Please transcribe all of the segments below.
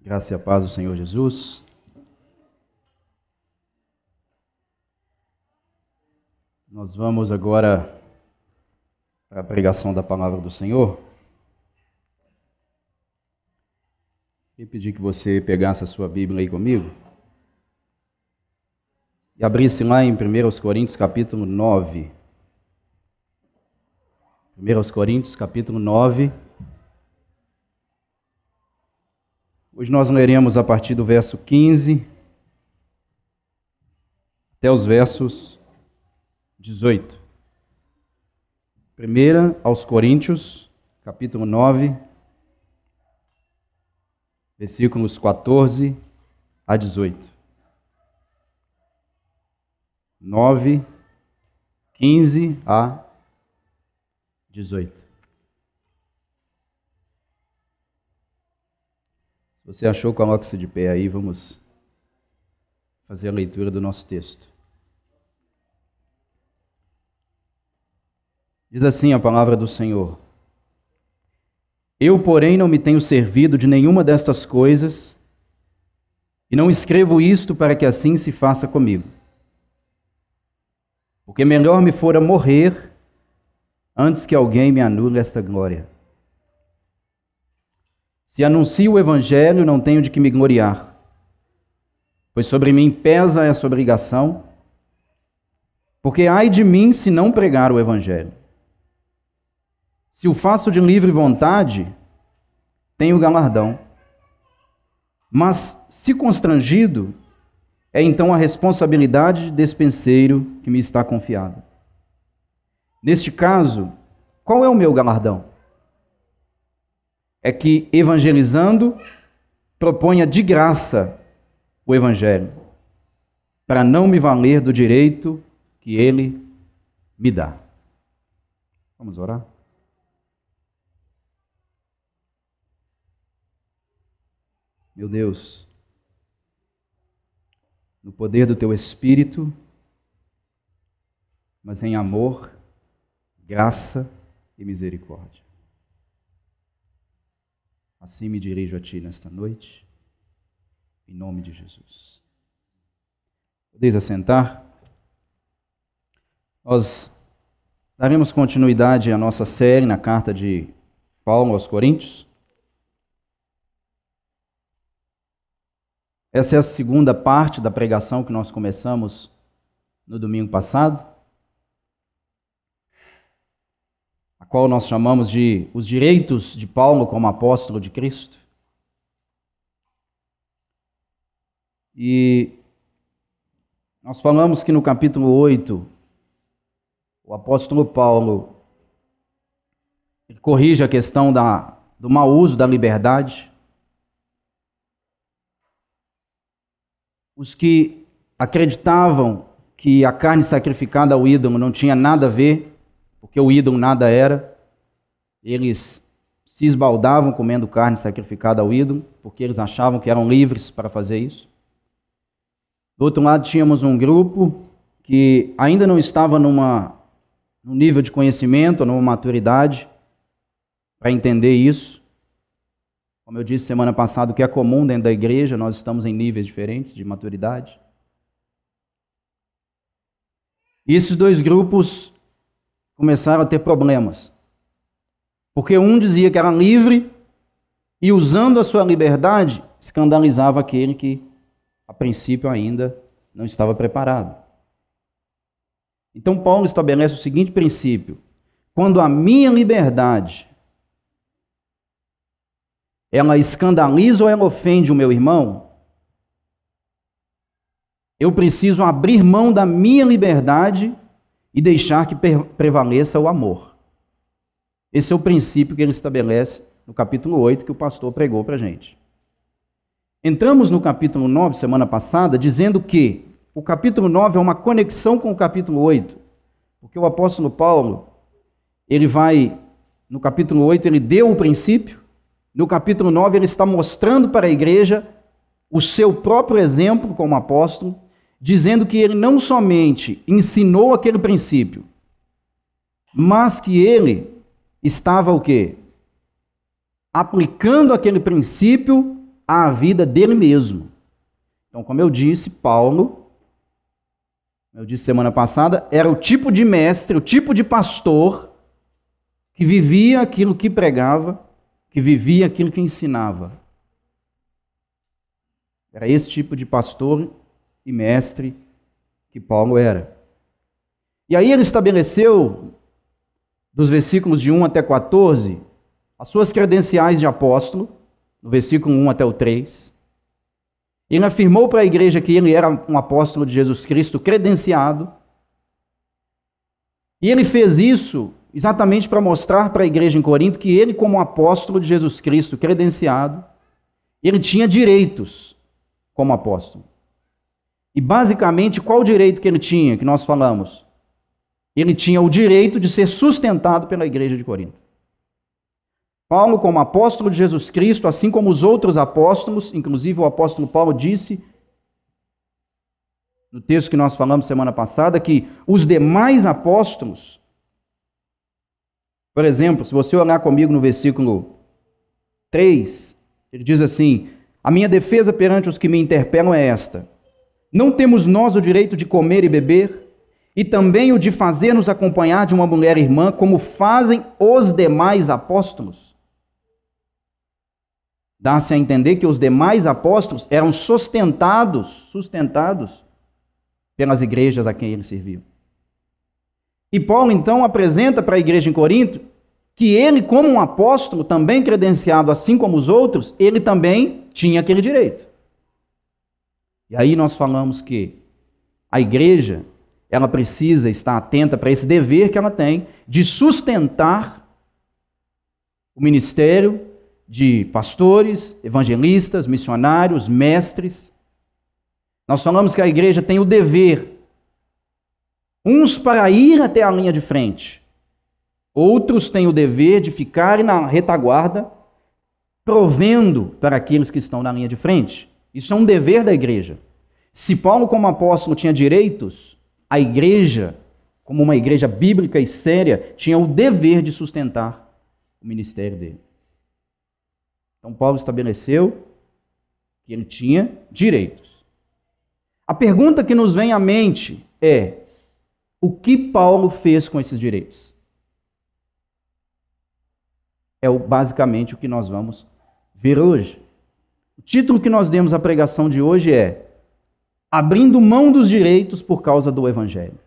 Graça e a paz do Senhor Jesus. Nós vamos agora para a pregação da palavra do Senhor. E pedir que você pegasse a sua Bíblia aí comigo e abrisse lá em 1 Coríntios capítulo 9. 1 Coríntios capítulo 9. Hoje nós leremos a partir do verso 15 até os versos 18. 1 aos Coríntios, capítulo 9, versículos 14 a 18. 9, 15 a 18. Se você achou, coloque-se de pé aí, vamos fazer a leitura do nosso texto. Diz assim a palavra do Senhor: Eu, porém, não me tenho servido de nenhuma destas coisas, e não escrevo isto para que assim se faça comigo. Porque melhor me fora morrer antes que alguém me anule esta glória. Se anuncio o Evangelho, não tenho de que me gloriar, pois sobre mim pesa essa obrigação, porque ai de mim se não pregar o Evangelho. Se o faço de livre vontade, tenho galardão. Mas, se constrangido, é então a responsabilidade de despenseiro que me está confiada. Neste caso, qual é o meu galardão? É que, evangelizando, proponha de graça o Evangelho, para não me valer do direito que ele me dá. Vamos orar? Meu Deus, no poder do Teu Espírito, mas em amor, graça e misericórdia. Assim me dirijo a Ti nesta noite, em nome de Jesus. Podeis assentar? Nós daremos continuidade à nossa série na carta de Paulo aos Coríntios. Essa é a segunda parte da pregação que nós começamos no domingo passado, a qual nós chamamos de os direitos de Paulo como apóstolo de Cristo. E nós falamos que no capítulo 8, o apóstolo Paulo corrige a questão do mau uso da liberdade. Os que acreditavam que a carne sacrificada ao ídolo não tinha nada a ver, porque o ídolo nada era, eles se esbaldavam comendo carne sacrificada ao ídolo, porque eles achavam que eram livres para fazer isso. Do outro lado, tínhamos um grupo que ainda não estava num nível de conhecimento, numa maturidade, para entender isso. Como eu disse semana passada, o que é comum dentro da igreja, nós estamos em níveis diferentes de maturidade. E esses dois grupos começaram a ter problemas. Porque um dizia que era livre e, usando a sua liberdade, escandalizava aquele que, a princípio, ainda não estava preparado. Então, Paulo estabelece o seguinte princípio: quando a minha liberdade ela escandaliza ou ela ofende o meu irmão, eu preciso abrir mão da minha liberdade e deixar que prevaleça o amor. Esse é o princípio que ele estabelece no capítulo 8, que o pastor pregou para a gente. Entramos no capítulo 9, semana passada, dizendo que o capítulo 9 é uma conexão com o capítulo 8, porque o apóstolo Paulo, no capítulo 8, ele deu o princípio. No capítulo 9, ele está mostrando para a igreja o seu próprio exemplo como apóstolo, dizendo que ele não somente ensinou aquele princípio, mas que ele estava o quê? Aplicando aquele princípio à vida dele mesmo. Então, como eu disse, Paulo, eu disse semana passada, era o tipo de mestre, o tipo de pastor que vivia aquilo que pregava, que vivia aquilo que ensinava. Era esse tipo de pastor e mestre que Paulo era. E aí ele estabeleceu, dos versículos de 1 até 14, as suas credenciais de apóstolo, no versículo 1 até o 3. Ele afirmou para a igreja que ele era um apóstolo de Jesus Cristo credenciado. E ele fez isso exatamente para mostrar para a igreja em Corinto que ele, como apóstolo de Jesus Cristo credenciado, ele tinha direitos como apóstolo. E basicamente, qual o direito que ele tinha, que nós falamos? Ele tinha o direito de ser sustentado pela igreja de Corinto. Paulo, como apóstolo de Jesus Cristo, assim como os outros apóstolos, inclusive o apóstolo Paulo disse, no texto que nós falamos semana passada, que os demais apóstolos, por exemplo, se você olhar comigo no versículo 3, ele diz assim: a minha defesa perante os que me interpelam é esta: não temos nós o direito de comer e beber, e também o de fazer-nos acompanhar de uma mulher irmã, como fazem os demais apóstolos? Dá-se a entender que os demais apóstolos eram sustentados pelas igrejas a quem ele serviu. E Paulo, então, apresenta para a igreja em Corinto que ele, como um apóstolo, também credenciado assim como os outros, ele também tinha aquele direito. E aí nós falamos que a igreja, ela precisa estar atenta para esse dever que ela tem de sustentar o ministério de pastores, evangelistas, missionários, mestres. Nós falamos que a igreja tem o dever, uns para ir até a linha de frente, outros têm o dever de ficar na retaguarda, provendo para aqueles que estão na linha de frente. Isso é um dever da igreja. Se Paulo, como apóstolo, tinha direitos, a igreja, como uma igreja bíblica e séria, tinha o dever de sustentar o ministério dele. Então, Paulo estabeleceu que ele tinha direitos. A pergunta que nos vem à mente é: o que Paulo fez com esses direitos? É basicamente o que nós vamos ver hoje. O título que nós demos à pregação de hoje é Abrindo mão dos direitos por causa do Evangelho.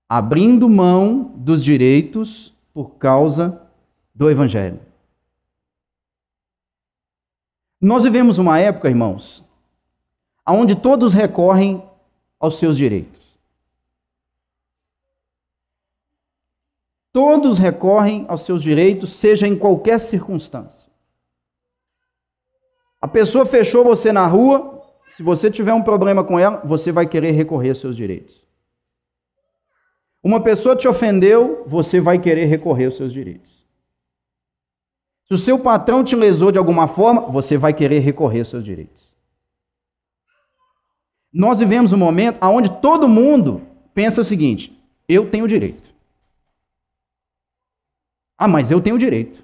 Abrindo mão dos direitos por causa do Evangelho. Nós vivemos uma época, irmãos, onde todos recorrem aos seus direitos. Todos recorrem aos seus direitos, seja em qualquer circunstância. A pessoa fechou você na rua, se você tiver um problema com ela, você vai querer recorrer aos seus direitos. Uma pessoa te ofendeu, você vai querer recorrer aos seus direitos. Se o seu patrão te lesou de alguma forma, você vai querer recorrer aos seus direitos. Nós vivemos um momento onde todo mundo pensa o seguinte: eu tenho direito. Ah, mas eu tenho direito.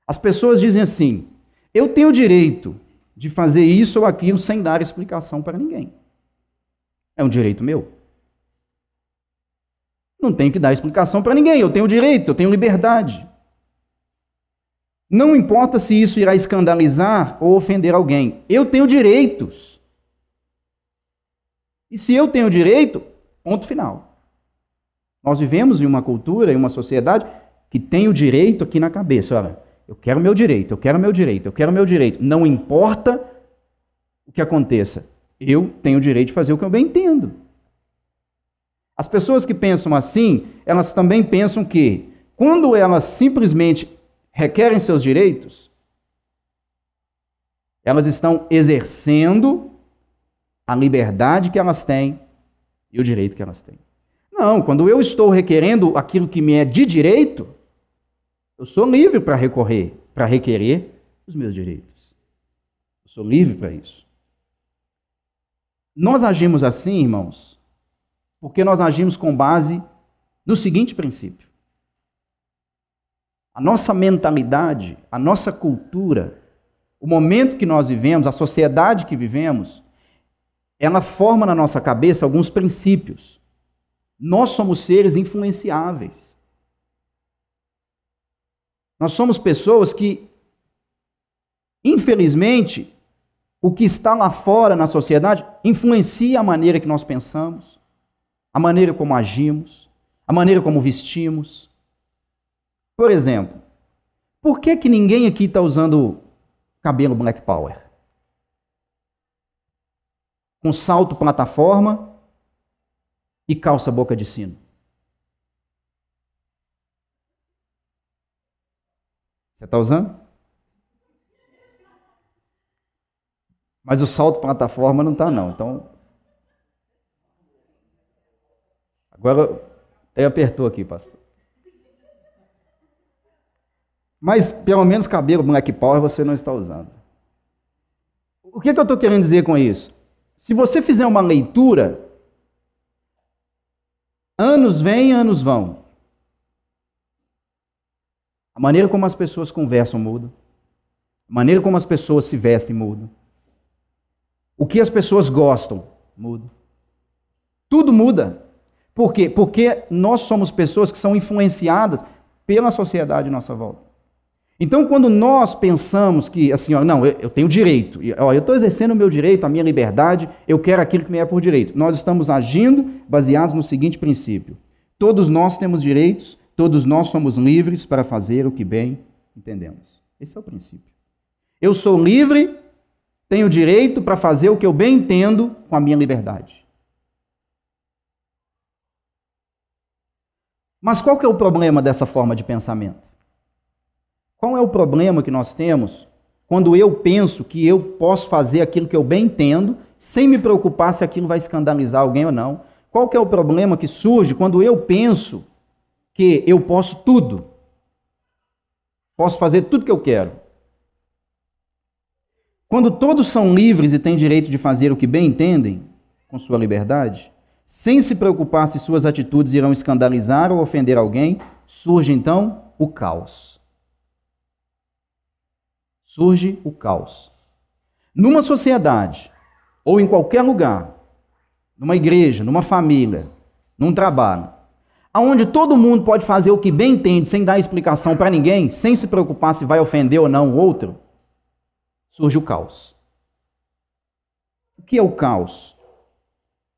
As pessoas dizem assim: eu tenho direito de fazer isso ou aquilo sem dar explicação para ninguém. É um direito meu. Não tenho que dar explicação para ninguém. Eu tenho direito, eu tenho liberdade. Não importa se isso irá escandalizar ou ofender alguém. Eu tenho direitos. E se eu tenho direito, ponto final. Nós vivemos em uma cultura, em uma sociedade que tem o direito aqui na cabeça. Olha, eu quero meu direito, eu quero meu direito, eu quero meu direito. Não importa o que aconteça. Eu tenho o direito de fazer o que eu bem entendo. As pessoas que pensam assim, elas também pensam que, quando elas simplesmente requerem seus direitos, elas estão exercendo a liberdade que elas têm e o direito que elas têm. Não, quando eu estou requerendo aquilo que me é de direito, eu sou livre para requerer os meus direitos. Eu sou livre para isso. Nós agimos assim, irmãos, porque nós agimos com base no seguinte princípio. A nossa mentalidade, a nossa cultura o momento que nós vivemos, a sociedade que vivemos, ela forma na nossa cabeça alguns princípios. Nós somos seres influenciáveis. Nós somos pessoas que, infelizmente, o que está lá fora na sociedade influencia a maneira que nós pensamos, a maneira como agimos, a maneira como vestimos. Por exemplo, por que ninguém aqui está usando cabelo Black Power? Com salto plataforma e calça boca de sino. Você está usando? Mas o salto plataforma não está, não. Então, agora, até apertou aqui, pastor. Mas, pelo menos, cabelo Black Power você não está usando. O que eu estou querendo dizer com isso? Se você fizer uma leitura, anos vêm, anos vão. A maneira como as pessoas conversam muda. A maneira como as pessoas se vestem muda. O que as pessoas gostam muda. Tudo muda. Por quê? Porque nós somos pessoas que são influenciadas pela sociedade à nossa volta. Então, quando nós pensamos que, assim, ó, não, eu tenho direito, eu estou exercendo o meu direito, a minha liberdade, eu quero aquilo que me é por direito. Nós estamos agindo baseados no seguinte princípio. Todos nós temos direitos, todos nós somos livres para fazer o que bem entendemos. Esse é o princípio. Eu sou livre, tenho direito para fazer o que eu bem entendo com a minha liberdade. Mas qual que é o problema dessa forma de pensamento? Qual é o problema que nós temos quando eu penso que eu posso fazer aquilo que eu bem entendo, sem me preocupar se aquilo vai escandalizar alguém ou não? Qual que é o problema que surge quando eu penso que eu posso tudo? Posso fazer tudo que eu quero. Quando todos são livres e têm direito de fazer o que bem entendem, com sua liberdade, sem se preocupar se suas atitudes irão escandalizar ou ofender alguém, surge então o caos. Surge o caos. Numa sociedade, ou em qualquer lugar, numa igreja, numa família, num trabalho, onde todo mundo pode fazer o que bem entende, sem dar explicação para ninguém, sem se preocupar se vai ofender ou não o outro, surge o caos. O que é o caos?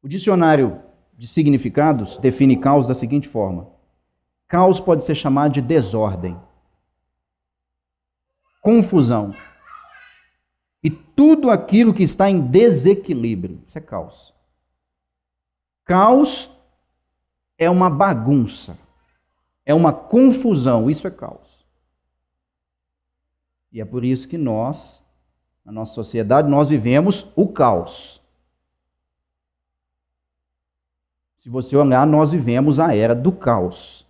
O dicionário de significados define caos da seguinte forma: caos pode ser chamado de desordem, confusão e tudo aquilo que está em desequilíbrio. Isso é caos. Caos é uma bagunça, é uma confusão, isso é caos. E é por isso que nós, na nossa sociedade, nós vivemos o caos. Se você olhar, nós vivemos a era do caos,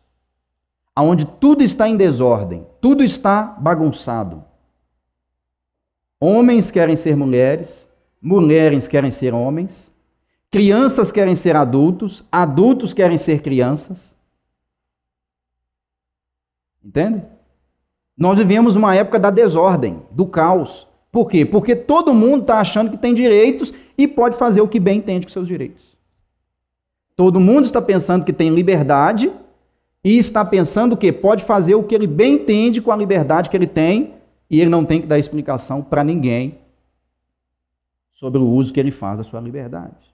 onde tudo está em desordem, tudo está bagunçado. Homens querem ser mulheres, mulheres querem ser homens, crianças querem ser adultos, adultos querem ser crianças. Entende? Nós vivemos uma época da desordem, do caos. Por quê? Porque todo mundo está achando que tem direitos e pode fazer o que bem entende com seus direitos. Todo mundo está pensando que tem liberdade e está pensando que pode fazer o que ele bem entende com a liberdade que ele tem e ele não tem que dar explicação para ninguém sobre o uso que ele faz da sua liberdade.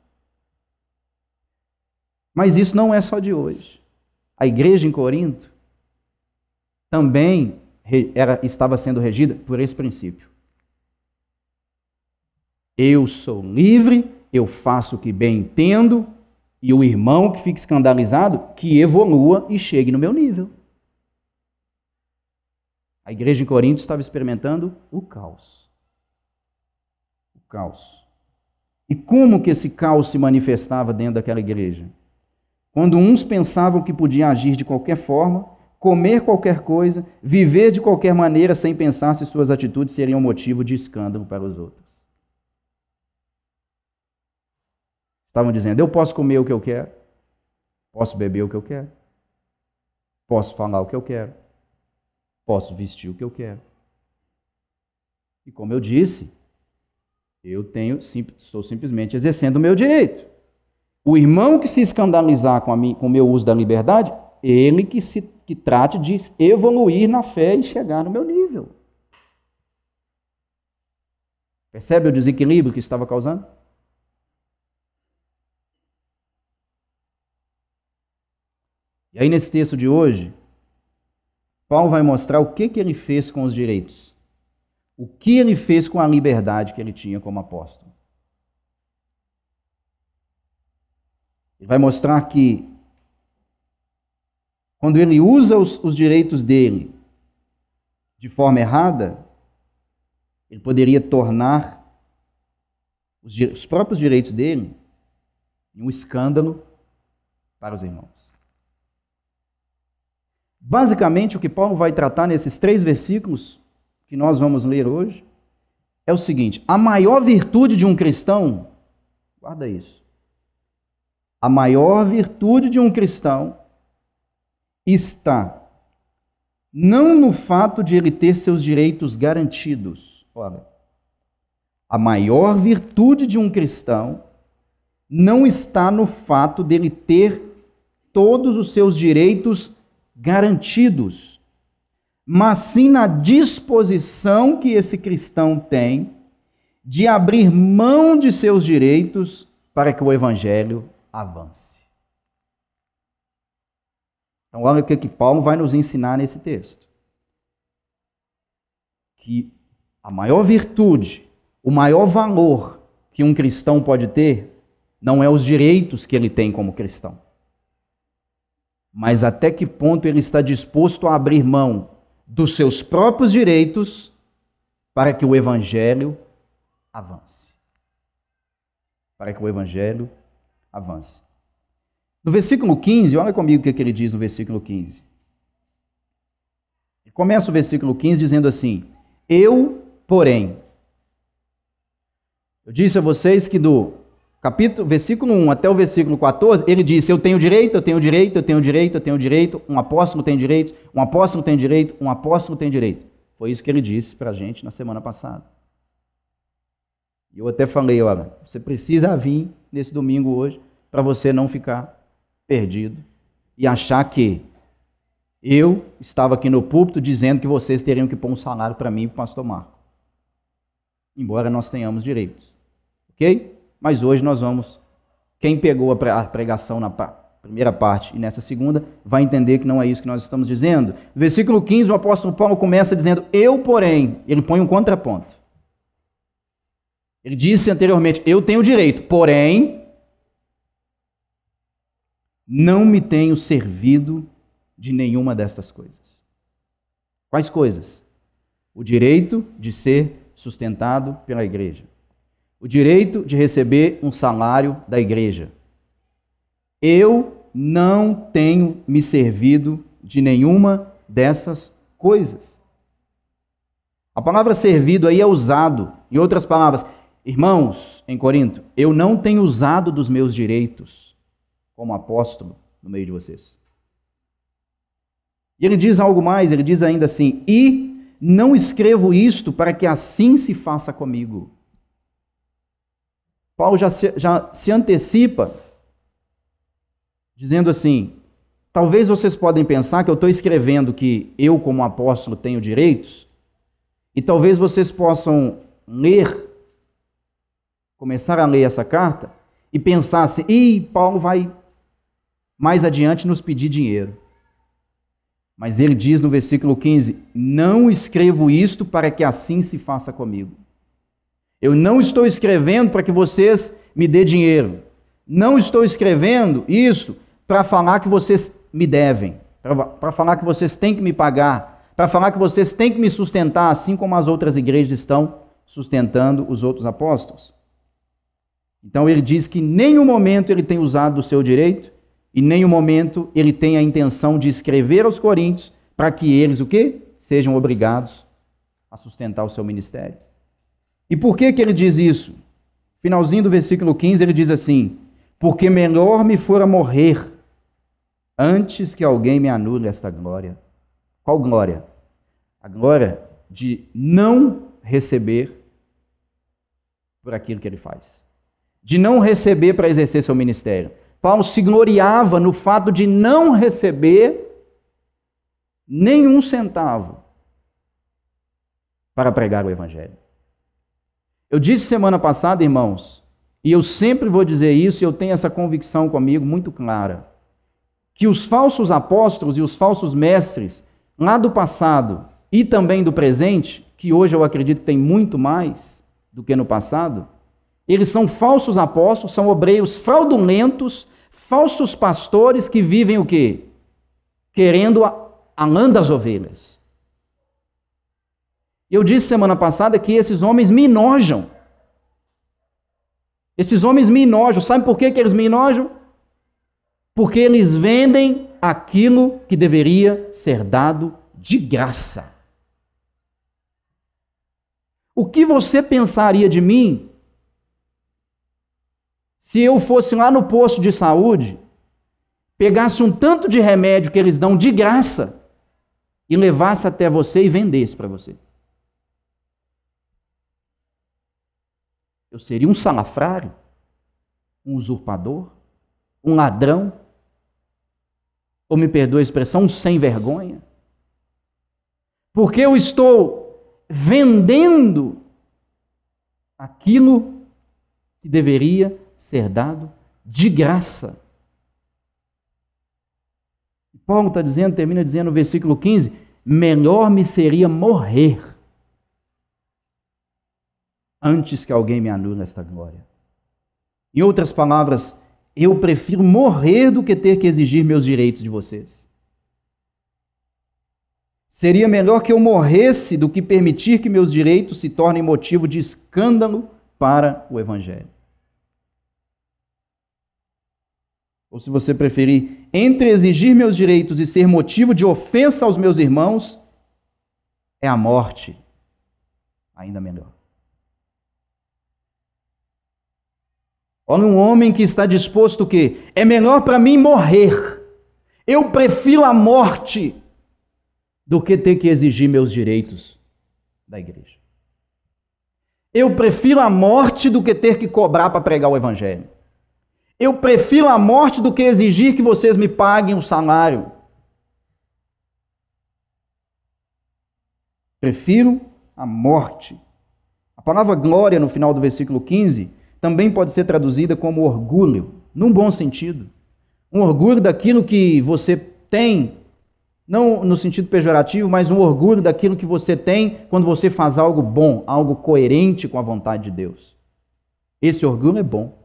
Mas isso não é só de hoje. A igreja em Corinto também estava sendo regida por esse princípio. Eu sou livre, eu faço o que bem entendo, e o irmão que fica escandalizado, que evolua e chegue no meu nível. A igreja em Corinto estava experimentando o caos. O caos. E como que esse caos se manifestava dentro daquela igreja? Quando uns pensavam que podiam agir de qualquer forma, comer qualquer coisa, viver de qualquer maneira sem pensar se suas atitudes seriam motivo de escândalo para os outros. Estavam dizendo, eu posso comer o que eu quero, posso beber o que eu quero, posso falar o que eu quero, posso vestir o que eu quero. E como eu disse, estou simplesmente exercendo o meu direito. O irmão que se escandalizar com o meu uso da liberdade, ele que trate de evoluir na fé e chegar no meu nível. Percebe o desequilíbrio que estava causando? E aí, nesse texto de hoje, Paulo vai mostrar o que ele fez com os direitos. O que ele fez com a liberdade que ele tinha como apóstolo. Ele vai mostrar que, quando ele usa os direitos dele de forma errada, ele poderia tornar os próprios direitos dele um escândalo para os irmãos. Basicamente, o que Paulo vai tratar nesses 3 versículos que nós vamos ler hoje é o seguinte: a maior virtude de um cristão, guarda isso, a maior virtude de um cristão está não no fato de ele ter seus direitos garantidos. Olha, a maior virtude de um cristão não está no fato dele ter todos os seus direitos garantidos, mas sim na disposição que esse cristão tem de abrir mão de seus direitos para que o evangelho avance. Então, olha o que Paulo vai nos ensinar nesse texto. Que a maior virtude, o maior valor que um cristão pode ter, não é os direitos que ele tem como cristão, mas até que ponto ele está disposto a abrir mão dos seus próprios direitos para que o evangelho avance. Para que o evangelho avance. No versículo 15, olha comigo o que ele diz no versículo 15. Ele começa o versículo 15 dizendo assim: eu, porém. Eu disse a vocês que do versículo 1 até o versículo 14, ele disse: eu tenho direito, eu tenho direito, eu tenho direito, eu tenho direito, um apóstolo tem direito, um apóstolo tem direito, um apóstolo tem direito. Foi isso que ele disse para a gente na semana passada. E eu até falei: olha, você precisa vir nesse domingo hoje para você não ficar perdido e achar que eu estava aqui no púlpito dizendo que vocês teriam que pôr um salário para mim e para o pastor Marco. Embora nós tenhamos direitos. Ok? Mas hoje nós vamos... Quem pegou a pregação na primeira parte e nessa segunda vai entender que não é isso que nós estamos dizendo. No versículo 15, o apóstolo Paulo começa dizendo: eu, porém... Ele põe um contraponto. Ele disse anteriormente: eu tenho direito, porém... não me tenho servido de nenhuma destas coisas. Quais coisas? O direito de ser sustentado pela igreja. O direito de receber um salário da igreja. Eu não tenho me servido de nenhuma dessas coisas. A palavra servido aí é usado, em outras palavras, irmãos, em Corinto, eu não tenho usado dos meus direitos como apóstolo no meio de vocês. E ele diz algo mais, ele diz ainda assim: e não escrevo isto para que assim se faça comigo. Paulo já se antecipa, dizendo assim: talvez vocês podem pensar que eu estou escrevendo que eu como apóstolo tenho direitos, e talvez vocês possam começar a ler essa carta, e pensar assim: Paulo vai mais adiante nos pedir dinheiro. Mas ele diz no versículo 15: não escrevo isto para que assim se faça comigo. Eu não estou escrevendo para que vocês me dêem dinheiro. Não estou escrevendo isso para falar que vocês me devem, para falar que vocês têm que me pagar, para falar que vocês têm que me sustentar, assim como as outras igrejas estão sustentando os outros apóstolos. Então ele diz que em nenhum momento ele tem usado do seu direito, e em nenhum momento ele tem a intenção de escrever aos coríntios para que eles, o quê? Sejam obrigados a sustentar o seu ministério. E por que ele diz isso? Finalzinho do versículo 15 ele diz assim: porque melhor me fora morrer antes que alguém me anule esta glória. Qual glória? A glória de não receber por aquilo que ele faz, de não receber para exercer seu ministério. Paulo se gloriava no fato de não receber nenhum centavo para pregar o evangelho. Eu disse semana passada, irmãos, e eu sempre vou dizer isso, e eu tenho essa convicção comigo muito clara, que os falsos apóstolos e os falsos mestres, lá do passado e também do presente, que hoje eu acredito que tem muito mais do que no passado, eles são falsos apóstolos, são obreiros fraudulentos, falsos pastores que vivem o quê? Querendo a lã das ovelhas. Eu disse semana passada que esses homens me enojam. Esses homens me enojam. Sabe por que eles me enojam? Porque eles vendem aquilo que deveria ser dado de graça. O que você pensaria de mim se eu fosse lá no posto de saúde, pegasse um tanto de remédio que eles dão de graça e levasse até você e vendesse para você? Eu seria um salafrário, um usurpador, um ladrão, ou me perdoe a expressão, um sem vergonha. Porque eu estou vendendo aquilo que deveria ser dado de graça. Paulo está dizendo, termina dizendo no versículo 15, melhor me seria morrer antes que alguém me anule esta glória. Em outras palavras, eu prefiro morrer do que ter que exigir meus direitos de vocês. Seria melhor que eu morresse do que permitir que meus direitos se tornem motivo de escândalo para o evangelho. Ou se você preferir, entre exigir meus direitos e ser motivo de ofensa aos meus irmãos, é a morte ainda melhor. Olha um homem que está disposto o quê? É melhor para mim morrer. Eu prefiro a morte do que ter que exigir meus direitos da igreja. Eu prefiro a morte do que ter que cobrar para pregar o evangelho. Eu prefiro a morte do que exigir que vocês me paguem o salário. Prefiro a morte. A palavra glória no final do versículo 15 também pode ser traduzida como orgulho, num bom sentido. Um orgulho daquilo que você tem, não no sentido pejorativo, mas um orgulho daquilo que você tem quando você faz algo bom, algo coerente com a vontade de Deus. Esse orgulho é bom.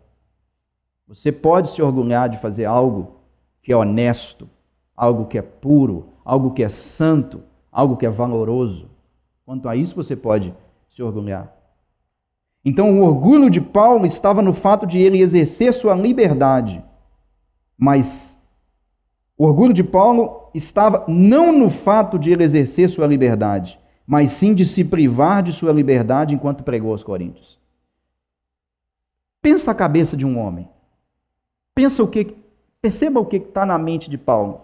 Você pode se orgulhar de fazer algo que é honesto, algo que é puro, algo que é santo, algo que é valoroso. Quanto a isso, você pode se orgulhar. Então, o orgulho de Paulo estava no fato de ele exercer sua liberdade. Mas o orgulho de Paulo estava não no fato de ele exercer sua liberdade, mas sim de se privar de sua liberdade enquanto pregou aos coríntios. Pensa a cabeça de um homem. Perceba o que está na mente de Paulo.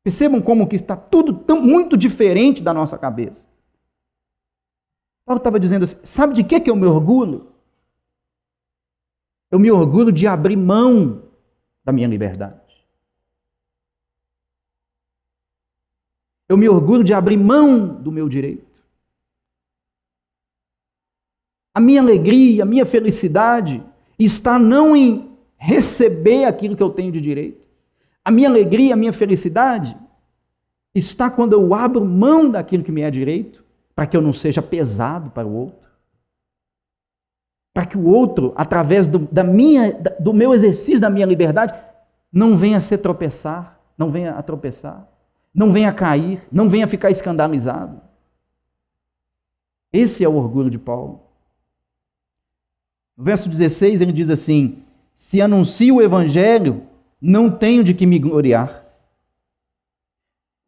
Percebam como que está tudo tão muito diferente da nossa cabeça. Paulo estava dizendo assim, sabe de que eu me orgulho? Eu me orgulho de abrir mão da minha liberdade. Eu me orgulho de abrir mão do meu direito. A minha alegria, a minha felicidade está não em receber aquilo que eu tenho de direito. A minha alegria, a minha felicidade está quando eu abro mão daquilo que me é direito, para que eu não seja pesado para o outro. Para que o outro, através do meu exercício da minha liberdade, não venha a tropeçar, não venha a tropeçar, não venha a cair, não venha a ficar escandalizado. Esse é o orgulho de Paulo. No verso 16 ele diz assim, se anuncio o evangelho, não tenho de que me gloriar,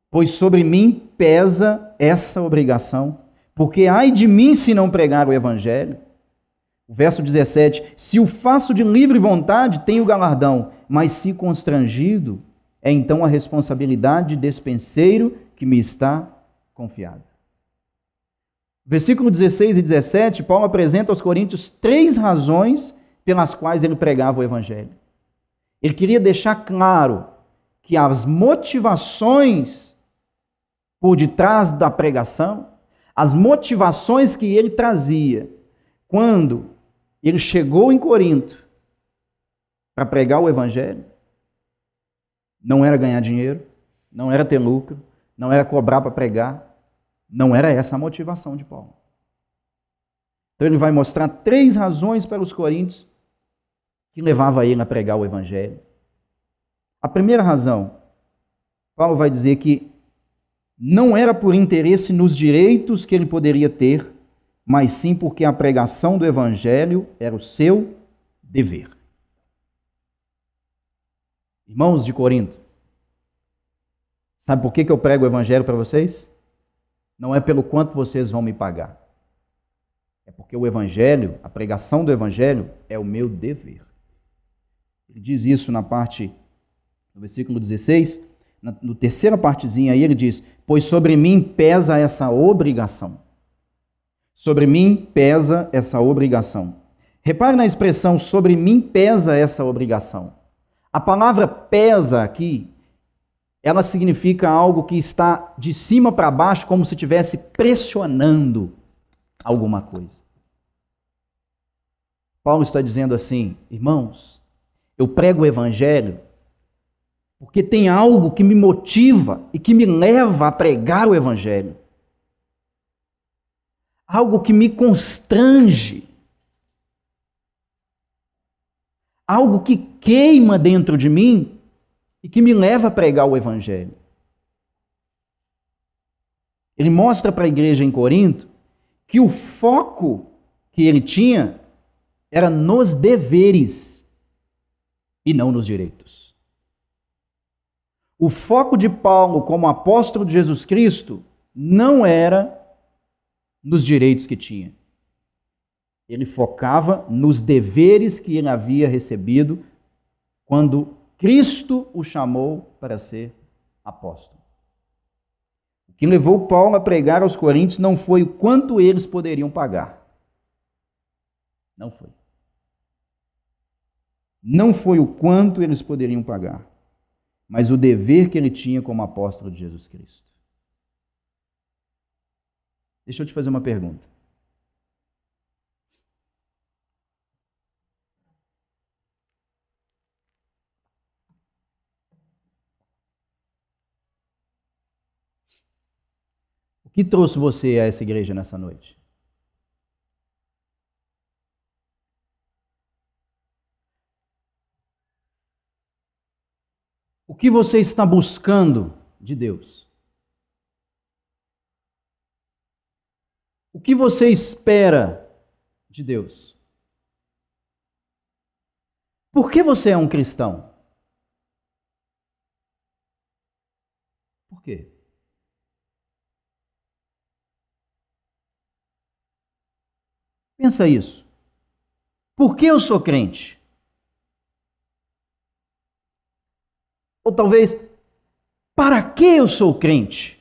pois sobre mim pesa essa obrigação, porque ai de mim se não pregar o evangelho. O verso 17, se o faço de livre vontade, tenho galardão, mas se constrangido, é então a responsabilidade de despenseiro que me está confiada. Versículo 16 e 17, Paulo apresenta aos coríntios 3 razões pelas quais ele pregava o evangelho. Ele queria deixar claro que as motivações por detrás da pregação, as motivações que ele trazia quando ele chegou em Corinto para pregar o evangelho, não era ganhar dinheiro, não era ter lucro, não era cobrar para pregar, não era essa a motivação de Paulo. Então ele vai mostrar 3 razões para os coríntios que levava ele a pregar o evangelho. A primeira razão, Paulo vai dizer que não era por interesse nos direitos que ele poderia ter, mas sim porque a pregação do evangelho era o seu dever. Irmãos de Corinto, sabe por que eu prego o evangelho para vocês? Não é pelo quanto vocês vão me pagar. É porque o evangelho, a pregação do evangelho, é o meu dever. Ele diz isso na parte, no versículo 16, na terceira partezinha aí ele diz, pois sobre mim pesa essa obrigação. Sobre mim pesa essa obrigação. Repare na expressão, sobre mim pesa essa obrigação. A palavra pesa aqui, ela significa algo que está de cima para baixo, como se estivesse pressionando alguma coisa. Paulo está dizendo assim, irmãos, eu prego o evangelho porque tem algo que me motiva e que me leva a pregar o evangelho. Algo que me constrange. Algo que queima dentro de mim e que me leva a pregar o evangelho. Ele mostra para a igreja em Corinto que o foco que ele tinha era nos deveres e não nos direitos. O foco de Paulo como apóstolo de Jesus Cristo não era nos direitos que tinha. Ele focava nos deveres que ele havia recebido quando Cristo o chamou para ser apóstolo. O que levou Paulo a pregar aos coríntios não foi o quanto eles poderiam pagar. Não foi. Não foi o quanto eles poderiam pagar, mas o dever que ele tinha como apóstolo de Jesus Cristo. Deixa eu te fazer uma pergunta. O que trouxe você a essa igreja nessa noite? O que você está buscando de Deus? O que você espera de Deus? Por que você é um cristão? Por quê? Pensa isso. Por que eu sou crente? Ou talvez, para que eu sou crente?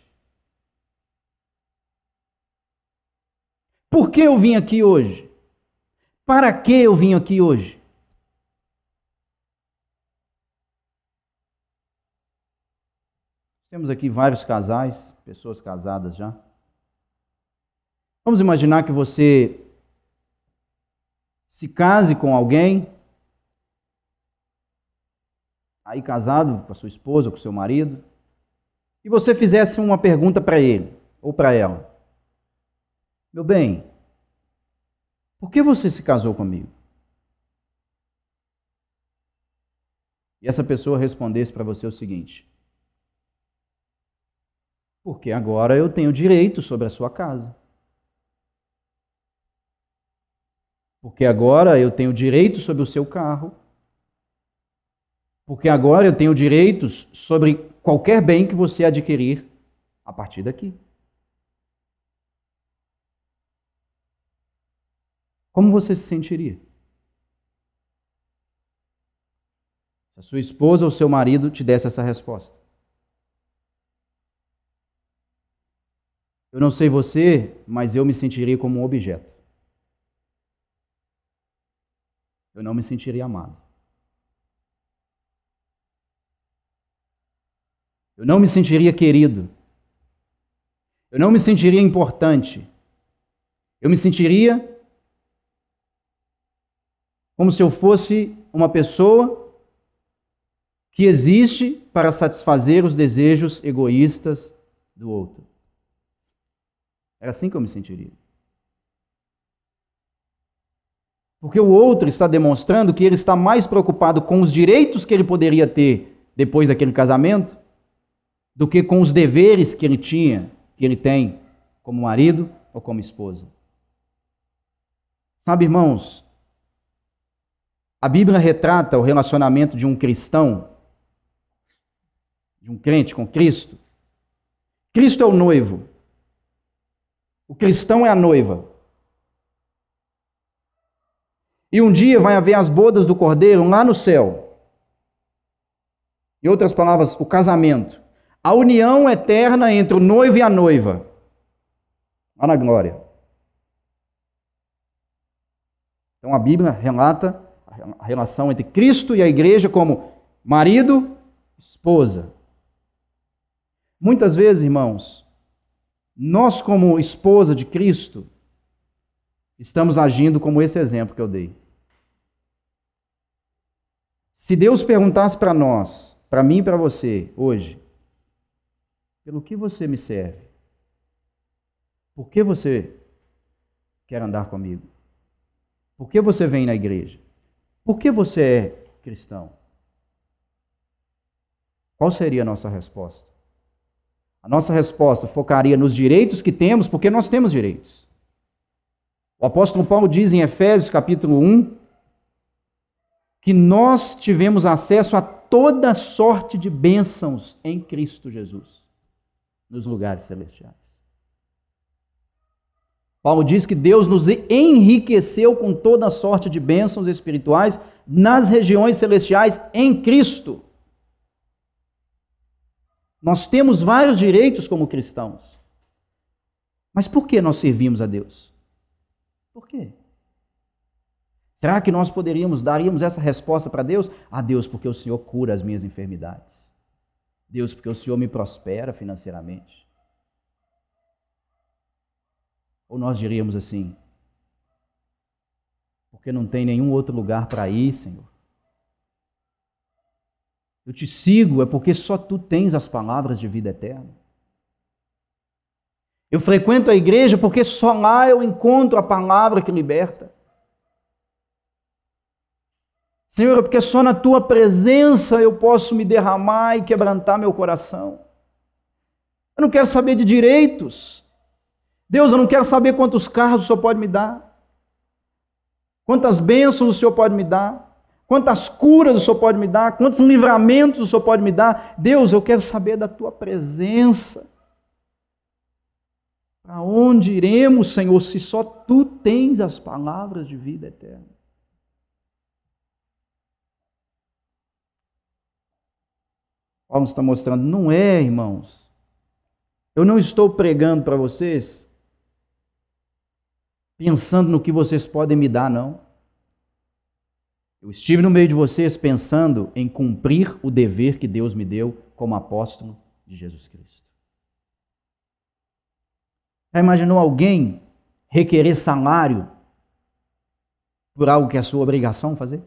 Por que eu vim aqui hoje? Para que eu vim aqui hoje? Temos aqui vários casais, pessoas casadas já. Vamos imaginar que você se case com alguém, aí casado com a sua esposa, com o seu marido, e você fizesse uma pergunta para ele ou para ela. Meu bem, por que você se casou comigo? E essa pessoa respondesse para você o seguinte: porque agora eu tenho direito sobre a sua casa. Porque agora eu tenho direito sobre o seu carro. Porque agora eu tenho direitos sobre qualquer bem que você adquirir a partir daqui. Como você se sentiria? Se a sua esposa ou seu marido te desse essa resposta. Eu não sei você, mas eu me sentiria como um objeto. Eu não me sentiria amado. Eu não me sentiria querido. Eu não me sentiria importante. Eu me sentiria como se eu fosse uma pessoa que existe para satisfazer os desejos egoístas do outro. Era assim que eu me sentiria. Porque o outro está demonstrando que ele está mais preocupado com os direitos que ele poderia ter depois daquele casamento do que com os deveres que ele tinha, que ele tem como marido ou como esposa. Sabe, irmãos, a Bíblia retrata o relacionamento de um cristão, de um crente com Cristo. Cristo é o noivo. O cristão é a noiva. E um dia vai haver as bodas do Cordeiro lá no céu. Em outras palavras, o casamento. A união eterna entre o noivo e a noiva. Lá na glória. Então a Bíblia relata a relação entre Cristo e a igreja como marido, esposa. Muitas vezes, irmãos, nós como esposa de Cristo, estamos agindo como esse exemplo que eu dei. Se Deus perguntasse para nós, para mim e para você, hoje, pelo que você me serve? Por que você quer andar comigo? Por que você vem na igreja? Por que você é cristão? Qual seria a nossa resposta? A nossa resposta focaria nos direitos que temos, porque nós temos direitos. O apóstolo Paulo diz em Efésios capítulo 1 que nós tivemos acesso a toda sorte de bênçãos em Cristo Jesus, nos lugares celestiais. Paulo diz que Deus nos enriqueceu com toda sorte de bênçãos espirituais nas regiões celestiais em Cristo. Nós temos vários direitos como cristãos. Mas por que nós servimos a Deus? Por quê? Será que nós daríamos essa resposta para Deus? Ah, Deus, porque o Senhor cura as minhas enfermidades. Deus, porque o Senhor me prospera financeiramente. Ou nós diríamos assim, porque não tem nenhum outro lugar para ir, Senhor. Eu te sigo, é porque só tu tens as palavras de vida eterna. Eu frequento a igreja porque só lá eu encontro a palavra que liberta. Senhor, é porque só na tua presença eu posso me derramar e quebrantar meu coração. Eu não quero saber de direitos. Deus, eu não quero saber quantos carros o Senhor pode me dar. Quantas bênçãos o Senhor pode me dar. Quantas curas o Senhor pode me dar. Quantos livramentos o Senhor pode me dar. Deus, eu quero saber da tua presença. Para onde iremos, Senhor, se só tu tens as palavras de vida eterna? Paulo está mostrando, não é, irmãos. Eu não estou pregando para vocês pensando no que vocês podem me dar, não. Eu estive no meio de vocês pensando em cumprir o dever que Deus me deu como apóstolo de Jesus Cristo. Já imaginou alguém requerer salário por algo que é sua obrigação fazer?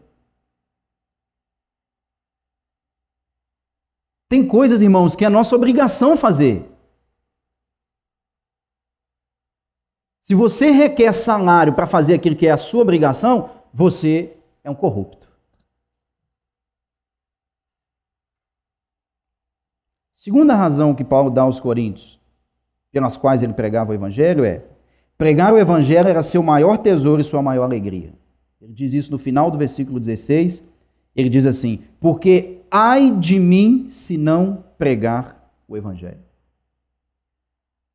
Tem coisas, irmãos, que é nossa obrigação fazer. Se você requer salário para fazer aquilo que é a sua obrigação, você é um corrupto. Segunda razão que Paulo dá aos Coríntios, pelas quais ele pregava o Evangelho, é: pregar o Evangelho era seu maior tesouro e sua maior alegria. Ele diz isso no final do versículo 16. Ele diz assim: porque ai de mim se não pregar o Evangelho.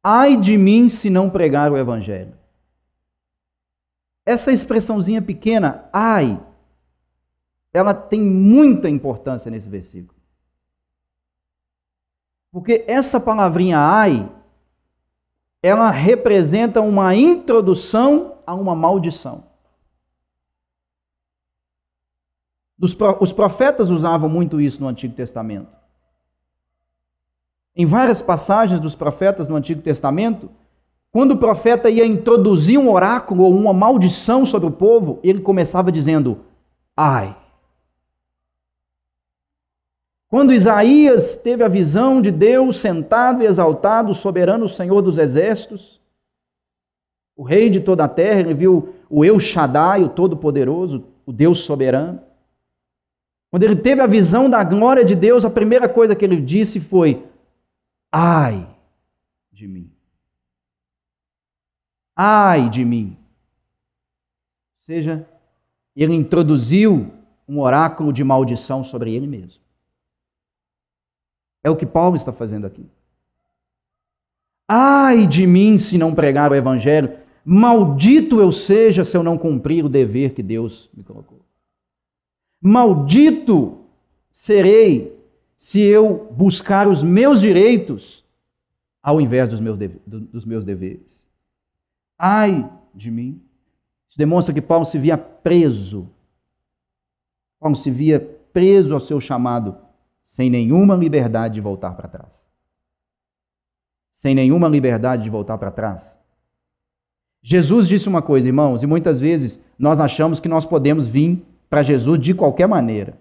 Ai de mim se não pregar o Evangelho. Essa expressãozinha pequena, ai, ela tem muita importância nesse versículo. Porque essa palavrinha ai, ela representa uma introdução a uma maldição. Os profetas usavam muito isso no Antigo Testamento. Em várias passagens dos profetas no Antigo Testamento, quando o profeta ia introduzir um oráculo ou uma maldição sobre o povo, ele começava dizendo, ai. Quando Isaías teve a visão de Deus sentado e exaltado, o soberano Senhor dos exércitos, o rei de toda a terra, ele viu o El Shaddai, o Todo-Poderoso, o Deus soberano. Quando ele teve a visão da glória de Deus, a primeira coisa que ele disse foi, ai de mim. Ai de mim. Ou seja, ele introduziu um oráculo de maldição sobre ele mesmo. É o que Paulo está fazendo aqui. Ai de mim se não pregar o evangelho, maldito eu seja se eu não cumprir o dever que Deus me colocou. Maldito serei se eu buscar os meus direitos ao invés dos meus deveres. Ai de mim. Isso demonstra que Paulo se via preso. Paulo se via preso ao seu chamado, sem nenhuma liberdade de voltar para trás. Sem nenhuma liberdade de voltar para trás. Jesus disse uma coisa, irmãos, e muitas vezes nós achamos que nós podemos vir para Jesus de qualquer maneira.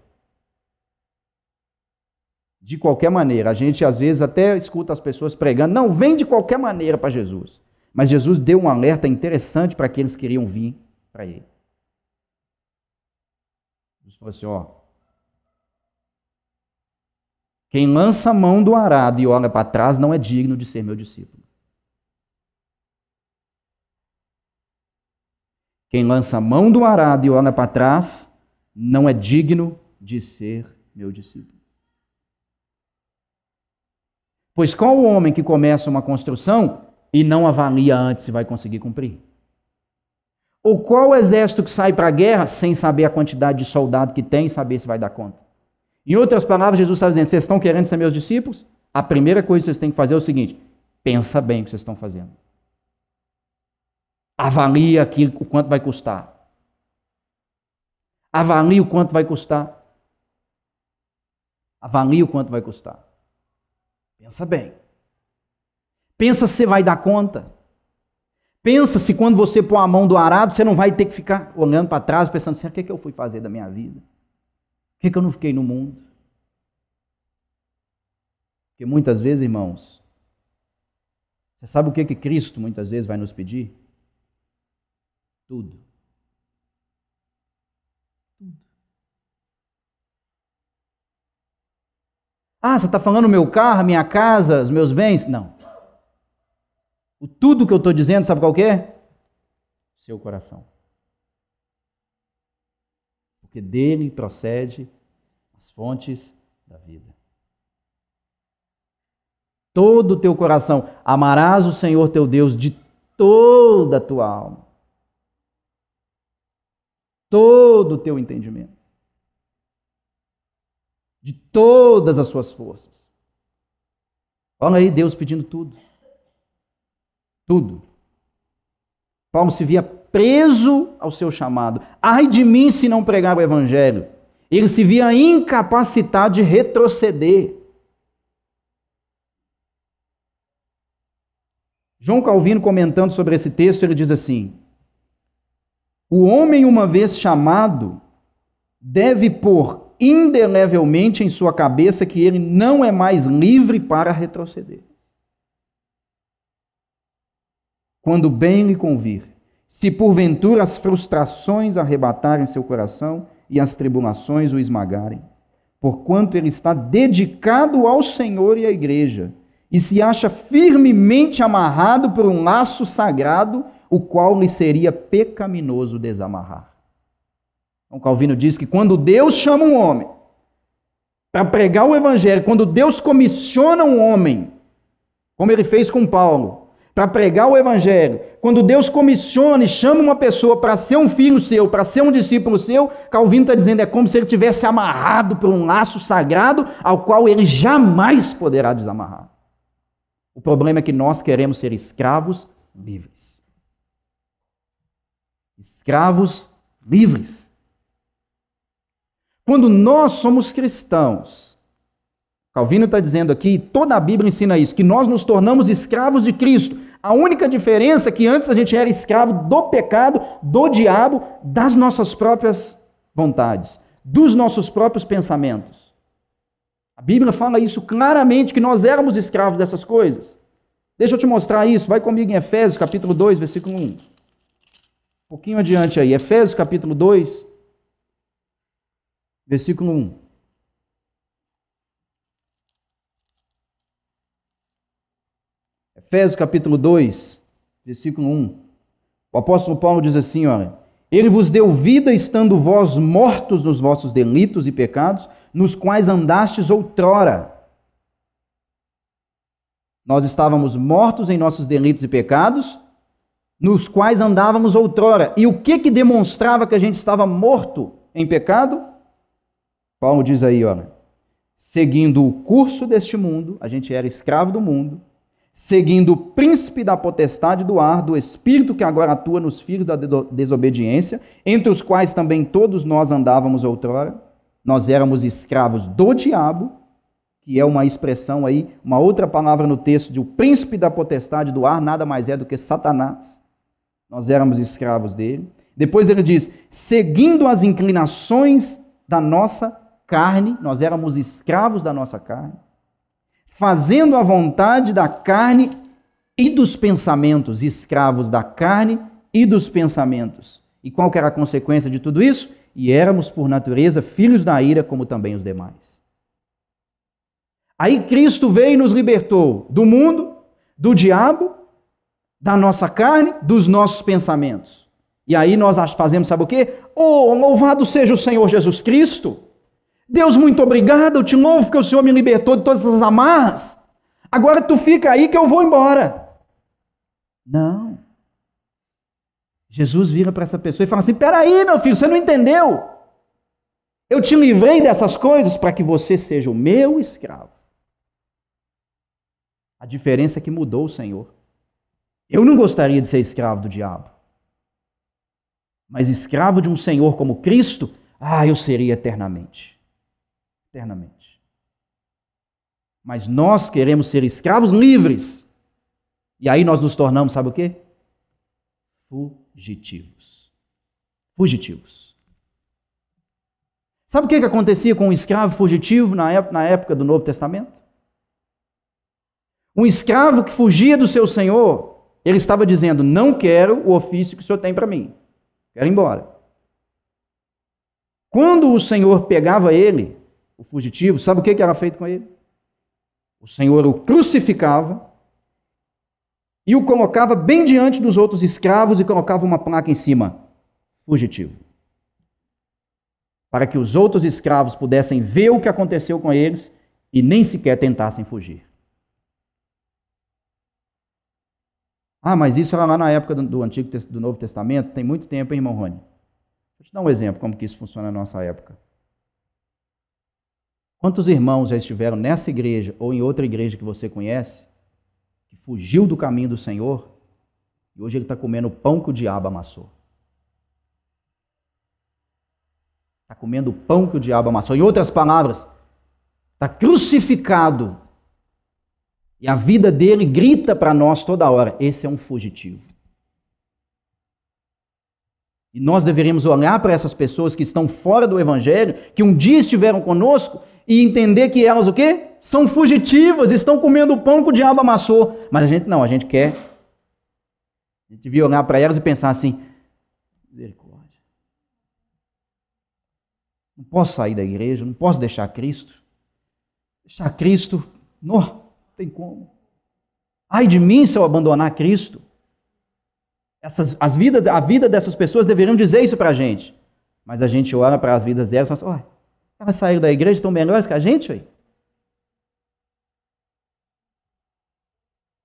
De qualquer maneira. A gente às vezes até escuta as pessoas pregando, não, vem de qualquer maneira para Jesus. Mas Jesus deu um alerta interessante para aqueles que queriam vir para ele. Jesus falou assim, ó, quem lança a mão do arado e olha para trás não é digno de ser meu discípulo. Quem lança a mão do arado e olha para trás não é digno de ser meu discípulo. Pois qual o homem que começa uma construção e não avalia antes se vai conseguir cumprir? Ou qual o exército que sai para a guerra sem saber a quantidade de soldado que tem e saber se vai dar conta? Em outras palavras, Jesus está dizendo, vocês estão querendo ser meus discípulos? A primeira coisa que vocês têm que fazer é o seguinte, pensa bem o que vocês estão fazendo. Avalie aquilo, o quanto vai custar. Avalie o quanto vai custar. Avalie o quanto vai custar. Pensa bem. Pensa se você vai dar conta. Pensa se quando você pôr a mão do arado, você não vai ter que ficar olhando para trás, pensando assim, o que eu fui fazer da minha vida? Por que eu não fiquei no mundo? Porque muitas vezes, irmãos, você sabe o que Cristo muitas vezes vai nos pedir? Tudo. Tudo. Ah, você está falando meu carro, minha casa, os meus bens? Não. O tudo que eu estou dizendo, sabe qual que é? Seu coração. Porque dele procede as fontes da vida. Todo o teu coração. Amarás o Senhor teu Deus de toda a tua alma. Todo o teu entendimento. De todas as suas forças. Olha aí, Deus pedindo tudo. Tudo. Paulo se via preso ao seu chamado. Ai de mim se não pregar o evangelho. Ele se via incapacitado de retroceder. João Calvino, comentando sobre esse texto, ele diz assim: o homem, uma vez chamado, deve pôr indelevelmente em sua cabeça que ele não é mais livre para retroceder. Quando bem lhe convir, se porventura as frustrações arrebatarem seu coração e as tribulações o esmagarem, porquanto ele está dedicado ao Senhor e à igreja, e se acha firmemente amarrado por um laço sagrado, o qual lhe seria pecaminoso desamarrar. Então Calvino diz que quando Deus chama um homem para pregar o evangelho, quando Deus comissiona um homem, como ele fez com Paulo, para pregar o evangelho, quando Deus comissiona e chama uma pessoa para ser um filho seu, para ser um discípulo seu, Calvino está dizendo, é como se ele tivesse amarrado por um laço sagrado, ao qual ele jamais poderá desamarrar. O problema é que nós queremos ser escravos livres. Escravos livres. Quando nós somos cristãos, Calvino está dizendo aqui, toda a Bíblia ensina isso, que nós nos tornamos escravos de Cristo. A única diferença é que antes a gente era escravo do pecado, do diabo, das nossas próprias vontades, dos nossos próprios pensamentos. A Bíblia fala isso claramente, que nós éramos escravos dessas coisas. Deixa eu te mostrar isso, vai comigo em Efésios capítulo 2, versículo 1. Um pouquinho adiante aí, Efésios capítulo 2, versículo 1. Efésios capítulo 2, versículo 1. O apóstolo Paulo diz assim, olha: Ele vos deu vida estando vós mortos nos vossos delitos e pecados, nos quais andastes outrora. Nós estávamos mortos em nossos delitos e pecados, nos quais andávamos outrora. E o que demonstrava que a gente estava morto em pecado? Paulo diz aí, olha: seguindo o curso deste mundo, a gente era escravo do mundo, seguindo o príncipe da potestade do ar, do espírito que agora atua nos filhos da desobediência, entre os quais também todos nós andávamos outrora. Nós éramos escravos do diabo, que é uma expressão aí, uma outra palavra no texto de o príncipe da potestade do ar, nada mais é do que Satanás. Nós éramos escravos dele. Depois ele diz, seguindo as inclinações da nossa carne, nós éramos escravos da nossa carne, fazendo a vontade da carne e dos pensamentos, escravos da carne e dos pensamentos. E qual que era a consequência de tudo isso? E éramos, por natureza, filhos da ira, como também os demais. Aí Cristo veio e nos libertou do mundo, do diabo, da nossa carne, dos nossos pensamentos. E aí nós fazemos, sabe o quê? Oh, louvado seja o Senhor Jesus Cristo! Deus, muito obrigado, eu te louvo porque o Senhor me libertou de todas essas amarras. Agora tu fica aí que eu vou embora. Não. Jesus vira para essa pessoa e fala assim, peraí, meu filho, você não entendeu? Eu te livrei dessas coisas para que você seja o meu escravo. A diferença é que mudou o Senhor. Eu não gostaria de ser escravo do diabo. Mas escravo de um Senhor como Cristo, eu seria eternamente. Eternamente. Mas nós queremos ser escravos livres. E aí nós nos tornamos, sabe o quê? Fugitivos. Fugitivos. Sabe o que acontecia com um escravo fugitivo na época do Novo Testamento? Um escravo que fugia do seu senhor, ele estava dizendo, não quero o ofício que o senhor tem para mim. Quero ir embora. Quando o Senhor pegava ele, o fugitivo, sabe o que era feito com ele? O Senhor o crucificava e o colocava bem diante dos outros escravos e colocava uma placa em cima, fugitivo. Para que os outros escravos pudessem ver o que aconteceu com eles e nem sequer tentassem fugir. Mas isso era lá na época do Novo Testamento, tem muito tempo, hein, irmão Rony? Vou te dar um exemplo como que isso funciona na nossa época. Quantos irmãos já estiveram nessa igreja ou em outra igreja que você conhece, que fugiu do caminho do Senhor, e hoje ele está comendo o pão que o diabo amassou? Está comendo o pão que o diabo amassou. Em outras palavras, está crucificado. E a vida dele grita para nós toda hora, esse é um fugitivo. E nós deveríamos olhar para essas pessoas que estão fora do Evangelho, que um dia estiveram conosco, e entender que elas o quê? São fugitivas, estão comendo o pão que o diabo amassou. Mas a gente não, a gente quer. A gente devia olhar para elas e pensar assim, misericórdia. Não posso sair da igreja, não posso deixar Cristo. Deixar Cristo, não tem como. Ai de mim se eu abandonar Cristo. A vida dessas pessoas deveriam dizer isso para a gente. Mas a gente olha para as vidas delas e fala assim, elas saíram da igreja, estão melhores que a gente, aí.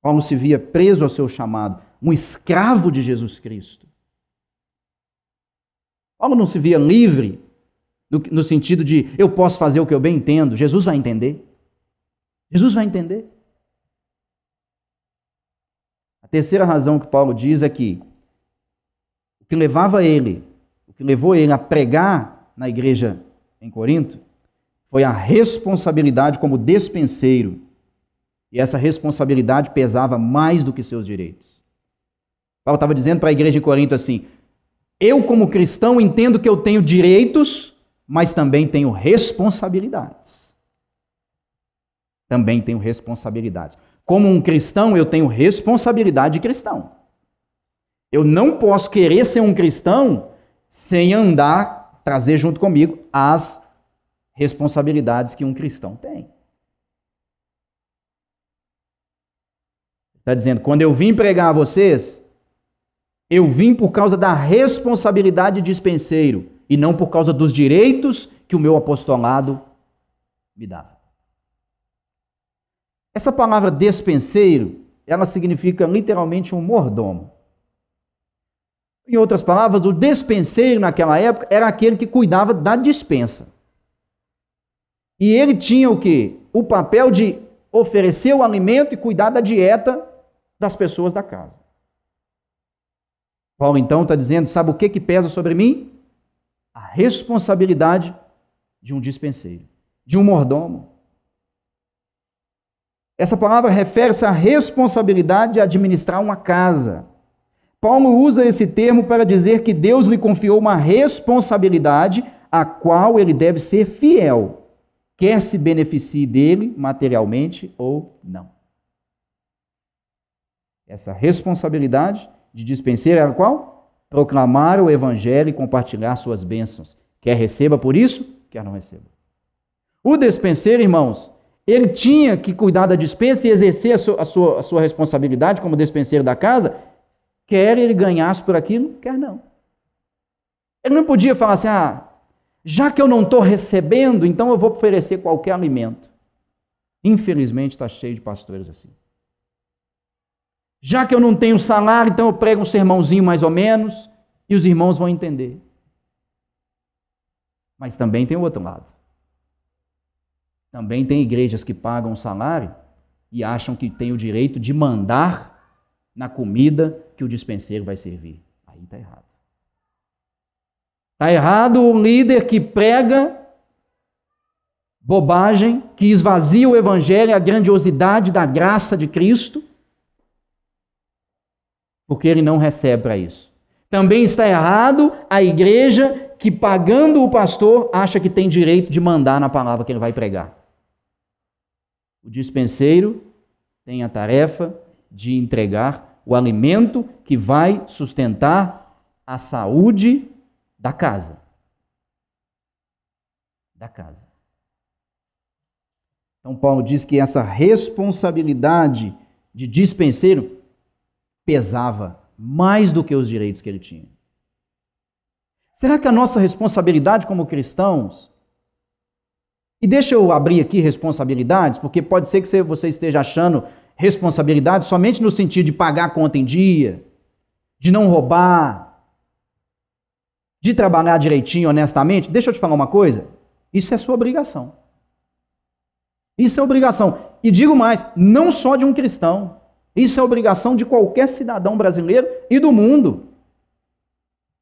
Paulo se via preso ao seu chamado, um escravo de Jesus Cristo. Paulo não se via livre, no sentido de, eu posso fazer o que eu bem entendo. Jesus vai entender. Jesus vai entender. A terceira razão que Paulo diz é que o que levou ele a pregar na igreja em Corinto foi a responsabilidade como despenseiro. E essa responsabilidade pesava mais do que seus direitos. Paulo estava dizendo para a igreja em Corinto assim: eu, como cristão, entendo que eu tenho direitos, mas também tenho responsabilidades. Também tenho responsabilidades. Como um cristão, eu tenho responsabilidade de cristão. Eu não posso querer ser um cristão sem andar, trazer junto comigo as responsabilidades que um cristão tem. Está dizendo, quando eu vim pregar a vocês, eu vim por causa da responsabilidade de dispenseiro e não por causa dos direitos que o meu apostolado me dava. Essa palavra despenseiro, ela significa literalmente um mordomo. Em outras palavras, o despenseiro naquela época era aquele que cuidava da dispensa. E ele tinha o quê? O papel de oferecer o alimento e cuidar da dieta das pessoas da casa. Paulo então está dizendo, sabe o que pesa sobre mim? A responsabilidade de um dispenseiro, de um mordomo. Essa palavra refere-se à responsabilidade de administrar uma casa. Paulo usa esse termo para dizer que Deus lhe confiou uma responsabilidade a qual ele deve ser fiel, quer se beneficie dele materialmente ou não. Essa responsabilidade de dispenseiro era qual? Proclamar o evangelho e compartilhar suas bênçãos. Quer receba por isso, quer não receba. O despenseiro, irmãos, ele tinha que cuidar da dispensa e exercer a sua responsabilidade como despenseiro da casa, quer ele ganhasse por aquilo, quer não. Ele não podia falar assim, já que eu não estou recebendo, então eu vou oferecer qualquer alimento. Infelizmente está cheio de pastores assim. Já que eu não tenho salário, então eu prego um sermãozinho mais ou menos, e os irmãos vão entender. Mas também tem o outro lado. Também tem igrejas que pagam salário e acham que tem o direito de mandar na comida que o dispenseiro vai servir. Aí está errado. Está errado o líder que prega bobagem, que esvazia o evangelho e a grandiosidade da graça de Cristo, porque ele não recebe para isso. Também está errado a igreja que, pagando o pastor, acha que tem direito de mandar na palavra que ele vai pregar. O dispenseiro tem a tarefa de entregar o alimento que vai sustentar a saúde da casa. Da casa. Então, Paulo diz que essa responsabilidade de dispenseiro pesava mais do que os direitos que ele tinha. Será que a nossa responsabilidade como cristãos, e deixa eu abrir aqui responsabilidades, porque pode ser que você esteja achando responsabilidade somente no sentido de pagar a conta em dia, de não roubar, de trabalhar direitinho, honestamente. Deixa eu te falar uma coisa, isso é sua obrigação. Isso é obrigação. E digo mais, não só de um cristão. Isso é obrigação de qualquer cidadão brasileiro e do mundo.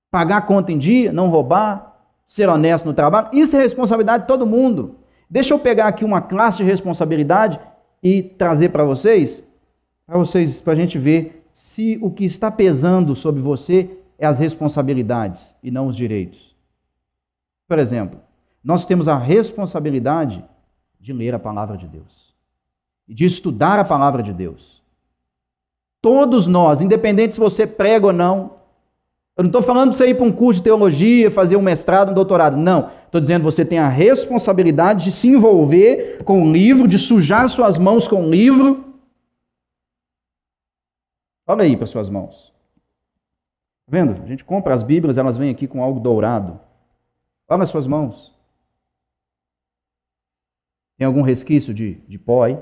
Pagar a conta em dia, não roubar, ser honesto no trabalho, isso é responsabilidade de todo mundo. Deixa eu pegar aqui uma classe de responsabilidade e trazer para vocês, para a gente ver se o que está pesando sobre você é as responsabilidades e não os direitos. Por exemplo, nós temos a responsabilidade de ler a palavra de Deus e de estudar a palavra de Deus. Todos nós, independente se você prega ou não, eu não estou falando para você ir para um curso de teologia, fazer um mestrado, um doutorado, não. Estou dizendo que você tem a responsabilidade de se envolver com o livro, de sujar suas mãos com o livro. Olha aí para suas mãos. Tá vendo? A gente compra as Bíblias, elas vêm aqui com algo dourado. Olha as suas mãos. Tem algum resquício de pó aí?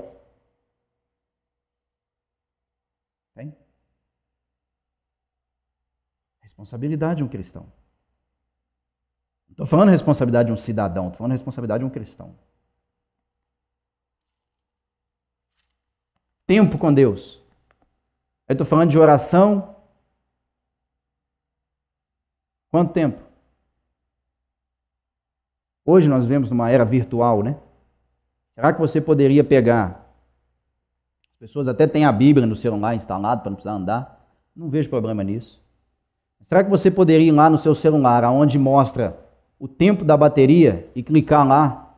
Tem? Responsabilidade de um cristão. Não estou falando responsabilidade de um cidadão, estou falando responsabilidade de um cristão. Tempo com Deus. Eu estou falando de oração. Quanto tempo? Hoje nós vivemos numa era virtual, né? Será que você poderia pegar? As pessoas até têm a Bíblia no celular instalado para não precisar andar. Não vejo problema nisso. Será que você poderia ir lá no seu celular, onde mostra o tempo da bateria, e clicar lá,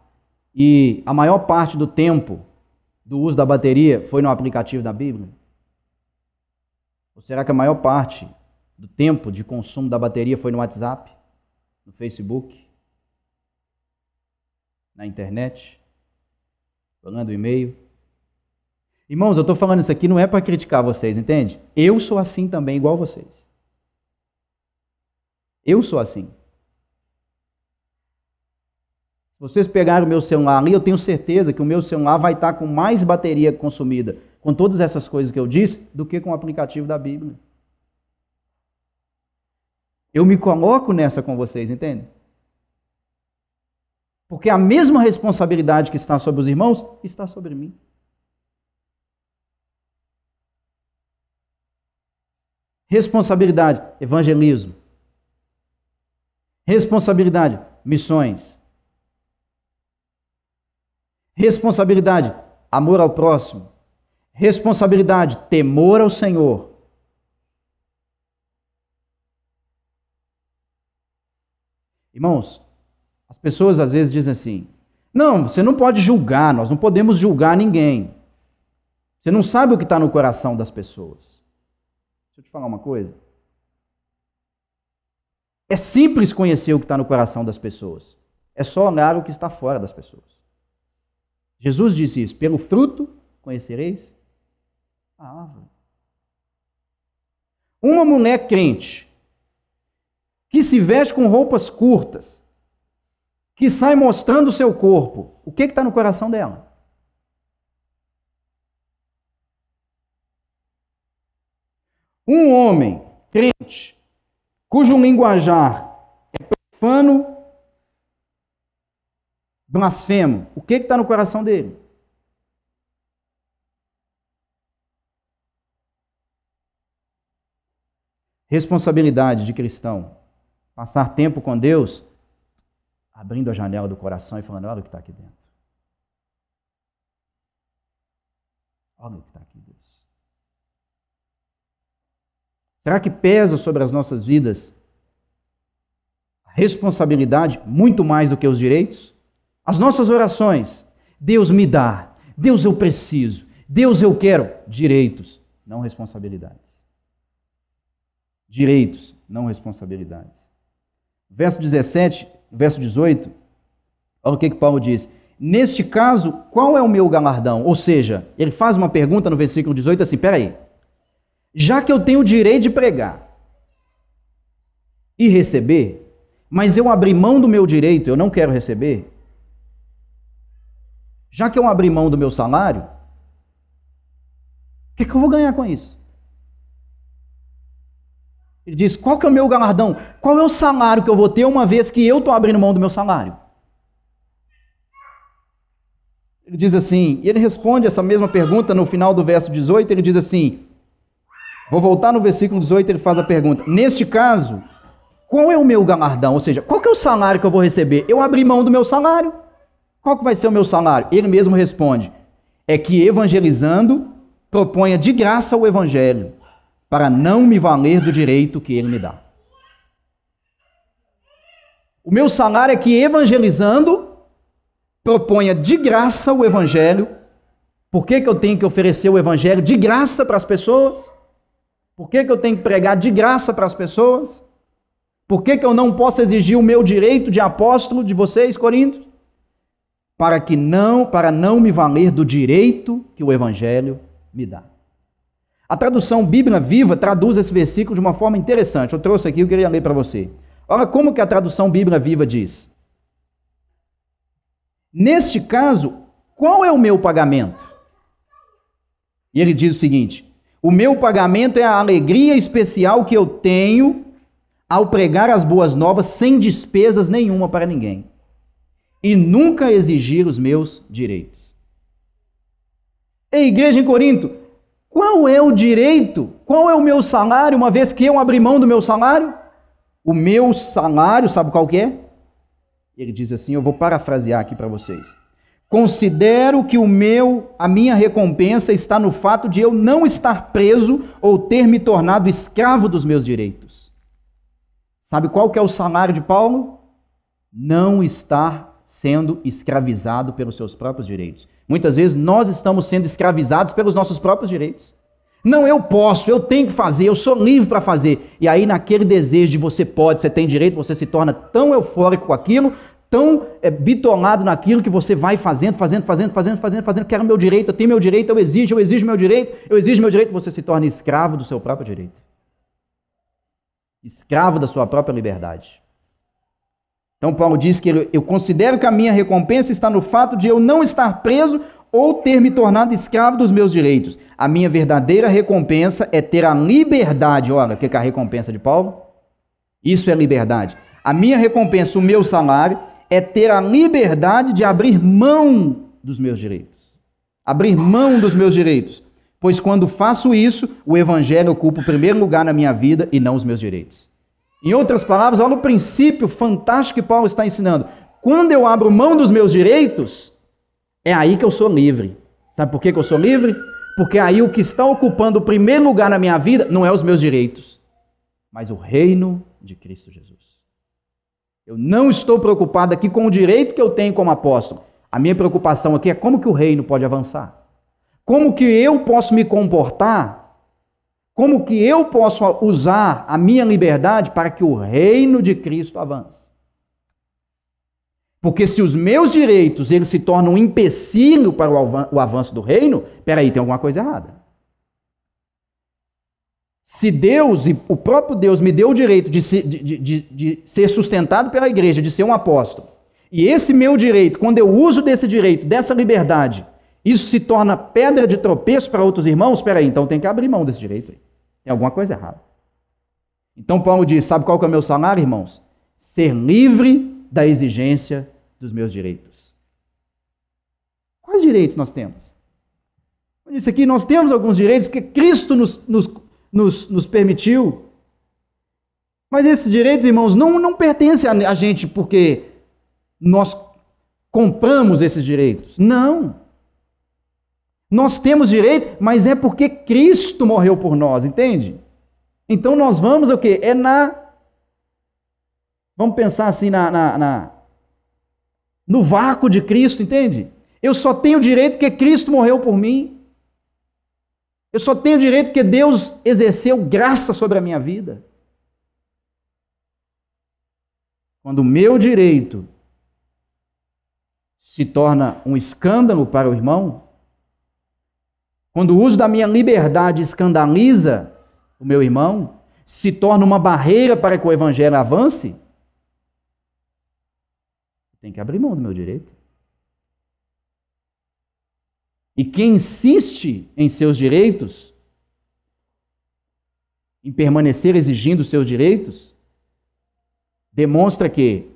e a maior parte do tempo do uso da bateria foi no aplicativo da Bíblia? Ou será que a maior parte do tempo de consumo da bateria foi no WhatsApp, no Facebook, na internet, falando e-mail? Irmãos, eu estou falando isso aqui não é para criticar vocês, entende? Eu sou assim também, igual vocês. Eu sou assim. Se vocês pegarem o meu celular ali, eu tenho certeza que o meu celular vai estar com mais bateria consumida com todas essas coisas que eu disse do que com o aplicativo da Bíblia. Eu me coloco nessa com vocês, entende? Porque a mesma responsabilidade que está sobre os irmãos está sobre mim. Responsabilidade, evangelismo. Responsabilidade, missões. Responsabilidade, amor ao próximo. Responsabilidade, temor ao Senhor. Irmãos, as pessoas às vezes dizem assim: não, você não pode julgar, nós não podemos julgar ninguém. Você não sabe o que está no coração das pessoas. Deixa eu te falar uma coisa. É simples conhecer o que está no coração das pessoas. É só olhar o que está fora das pessoas. Jesus disse isso: pelo fruto conhecereis a árvore. Uma mulher crente, que se veste com roupas curtas, que sai mostrando o seu corpo, o que está no coração dela? Um homem crente, cujo linguajar é profano, blasfemo, o que está no coração dele? Responsabilidade de cristão: passar tempo com Deus, abrindo a janela do coração e falando: olha o que está aqui dentro. Olha o que está aqui, Deus. Será que pesa sobre as nossas vidas a responsabilidade muito mais do que os direitos? As nossas orações: Deus me dá, Deus eu preciso, Deus eu quero. Direitos, não responsabilidades. Direitos, não responsabilidades. Verso 17, verso 18, olha o que Paulo diz: neste caso, qual é o meu galardão? Ou seja, ele faz uma pergunta no versículo 18 assim: peraí, já que eu tenho o direito de pregar e receber, mas eu abri mão do meu direito, eu não quero receber, já que eu abri mão do meu salário, o que eu vou ganhar com isso? Ele diz: qual que é o meu galardão? Qual é o salário que eu vou ter uma vez que eu estou abrindo mão do meu salário? Ele diz assim, e ele responde essa mesma pergunta no final do verso 18, ele diz assim, vou voltar no versículo 18, ele faz a pergunta: neste caso, qual é o meu galardão? Ou seja, qual que é o salário que eu vou receber? Eu abri mão do meu salário. Qual que vai ser o meu salário? Ele mesmo responde: é que evangelizando, proponha de graça o evangelho, para não me valer do direito que ele me dá. O meu salário é que evangelizando, proponha de graça o evangelho. Por que eu tenho que oferecer o evangelho de graça para as pessoas? Por que eu tenho que pregar de graça para as pessoas? Por que eu não posso exigir o meu direito de apóstolo de vocês, Coríntios? Para não me valer do direito que o evangelho me dá. A tradução Bíblia Viva traduz esse versículo de uma forma interessante. Eu trouxe aqui, eu queria ler para você. Olha como que a tradução Bíblia Viva diz: neste caso, qual é o meu pagamento? E ele diz o seguinte: o meu pagamento é a alegria especial que eu tenho ao pregar as boas novas sem despesas nenhuma para ninguém e nunca exigir os meus direitos. Ei, igreja em Corinto, qual é o direito? Qual é o meu salário, uma vez que eu abri mão do meu salário? O meu salário, sabe qual que é? Ele diz assim, eu vou parafrasear aqui para vocês. Considero que a minha recompensa está no fato de eu não estar preso ou ter me tornado escravo dos meus direitos. Sabe qual que é o salário de Paulo? Não estar sendo escravizado pelos seus próprios direitos. Muitas vezes nós estamos sendo escravizados pelos nossos próprios direitos. Não, eu posso, eu tenho que fazer, eu sou livre para fazer. E aí naquele desejo de você pode, você tem direito, você se torna tão eufórico com aquilo, tão bitolado naquilo que você vai fazendo, quero meu direito, eu tenho meu direito, eu exijo meu direito, você se torna escravo do seu próprio direito. Escravo da sua própria liberdade. Então Paulo diz que eu considero que a minha recompensa está no fato de eu não estar preso ou ter me tornado escravo dos meus direitos. A minha verdadeira recompensa é ter a liberdade. Olha, o que é a recompensa de Paulo? Isso é liberdade. A minha recompensa, o meu salário, é ter a liberdade de abrir mão dos meus direitos. Abrir mão dos meus direitos. Pois quando faço isso, o evangelho ocupa o primeiro lugar na minha vida e não os meus direitos. Em outras palavras, olha o princípio fantástico que Paulo está ensinando. Quando eu abro mão dos meus direitos, é aí que eu sou livre. Sabe por que eu sou livre? Porque aí o que está ocupando o primeiro lugar na minha vida não é os meus direitos, mas o reino de Cristo Jesus. Eu não estou preocupado aqui com o direito que eu tenho como apóstolo. A minha preocupação aqui é como que o reino pode avançar. Como que eu posso me comportar? Como que eu posso usar a minha liberdade para que o reino de Cristo avance? Porque se os meus direitos eles se tornam um empecilho para o avanço do reino, peraí, tem alguma coisa errada. Se Deus, e o próprio Deus, me deu o direito de ser sustentado pela igreja, de ser um apóstolo, e esse meu direito, quando eu uso desse direito, dessa liberdade, isso se torna pedra de tropeço para outros irmãos, espera aí, então tem que abrir mão desse direito. Tem alguma coisa errada. Então Paulo diz, sabe qual que é o meu salário, irmãos? Ser livre da exigência dos meus direitos. Quais direitos nós temos? Eu disse aqui, nós temos alguns direitos que Cristo nos permitiu. Mas esses direitos, irmãos, não pertencem a gente porque nós compramos esses direitos. Não. Nós temos direito, mas é porque Cristo morreu por nós, entende? Então nós vamos o quê? Vamos pensar assim no vácuo de Cristo, entende? Eu só tenho direito porque Cristo morreu por mim. Eu só tenho direito porque Deus exerceu graça sobre a minha vida. Quando o meu direito se torna um escândalo para o irmão, quando o uso da minha liberdade escandaliza o meu irmão, se torna uma barreira para que o evangelho avance, tem que abrir mão do meu direito. E quem insiste em seus direitos, em permanecer exigindo os seus direitos, demonstra que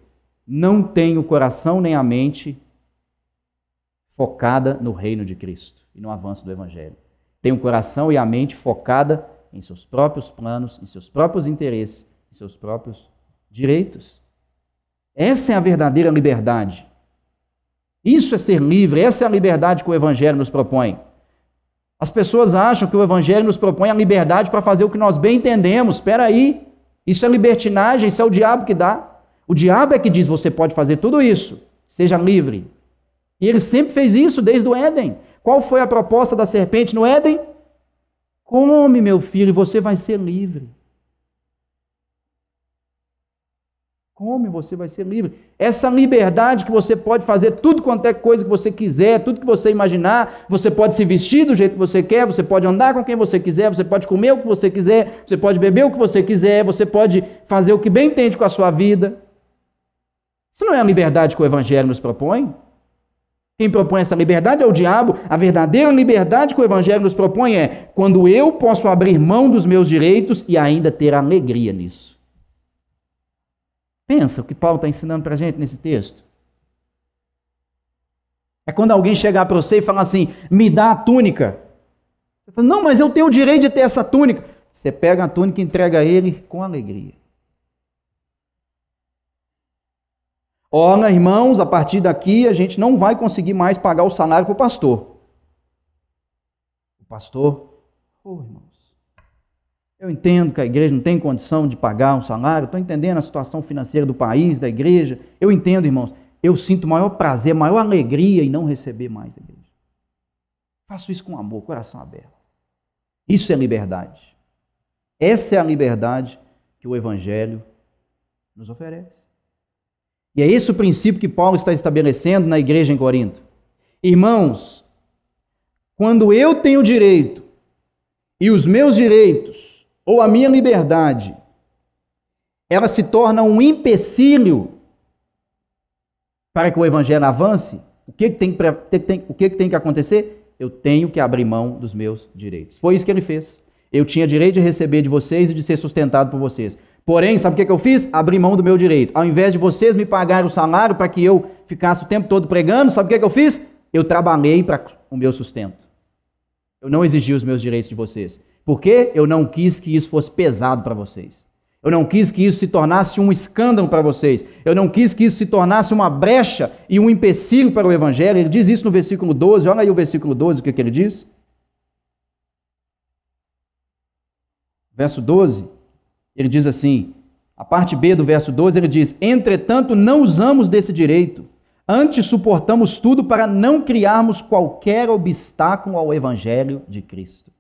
não tem o coração nem a mente focada no reino de Cristo e no avanço do evangelho. Tem o coração e a mente focada em seus próprios planos, em seus próprios interesses, em seus próprios direitos. Essa é a verdadeira liberdade. Isso é ser livre, essa é a liberdade que o evangelho nos propõe. As pessoas acham que o evangelho nos propõe a liberdade para fazer o que nós bem entendemos. Espera aí, isso é libertinagem, isso é o diabo que dá. O diabo é que diz, você pode fazer tudo isso, seja livre. E ele sempre fez isso desde o Éden. Qual foi a proposta da serpente no Éden? Come, meu filho, e você vai ser livre. Come, você vai ser livre. Essa liberdade que você pode fazer tudo quanto é coisa que você quiser, tudo que você imaginar, você pode se vestir do jeito que você quer, você pode andar com quem você quiser, você pode comer o que você quiser, você pode beber o que você quiser, você pode fazer o que bem entende com a sua vida. Isso não é a liberdade que o evangelho nos propõe? Quem propõe essa liberdade é o diabo. A verdadeira liberdade que o evangelho nos propõe é quando eu posso abrir mão dos meus direitos e ainda ter alegria nisso. Pensa o que Paulo está ensinando para a gente nesse texto. É quando alguém chegar para você e falar assim, me dá a túnica. Você fala, não, mas eu tenho o direito de ter essa túnica. Você pega a túnica e entrega a ele com alegria. Ora, irmãos, a partir daqui a gente não vai conseguir mais pagar o salário para o pastor. O pastor, irmãos, eu entendo que a igreja não tem condição de pagar um salário, estou entendendo a situação financeira do país, da igreja, eu entendo, irmãos, eu sinto maior prazer, maior alegria em não receber mais da igreja. Faço isso com amor, coração aberto. Isso é liberdade. Essa é a liberdade que o Evangelho nos oferece. E é esse o princípio que Paulo está estabelecendo na igreja em Corinto. Irmãos, quando eu tenho direito e os meus direitos, ou a minha liberdade, ela se torna um empecilho para que o Evangelho avance, o que tem que acontecer? Eu tenho que abrir mão dos meus direitos. Foi isso que ele fez. Eu tinha direito de receber de vocês e de ser sustentado por vocês. Porém, sabe o que eu fiz? Abri mão do meu direito. Ao invés de vocês me pagarem o salário para que eu ficasse o tempo todo pregando, sabe o que eu fiz? Eu trabalhei para o meu sustento. Eu não exigi os meus direitos de vocês. Porque eu não quis que isso fosse pesado para vocês. Eu não quis que isso se tornasse um escândalo para vocês. Eu não quis que isso se tornasse uma brecha e um empecilho para o Evangelho. Ele diz isso no versículo 12. Olha aí o versículo 12, o que ele diz. Verso 12, ele diz assim, a parte B do verso 12, ele diz, entretanto, não usamos desse direito, antes suportamos tudo para não criarmos qualquer obstáculo ao Evangelho de Cristo.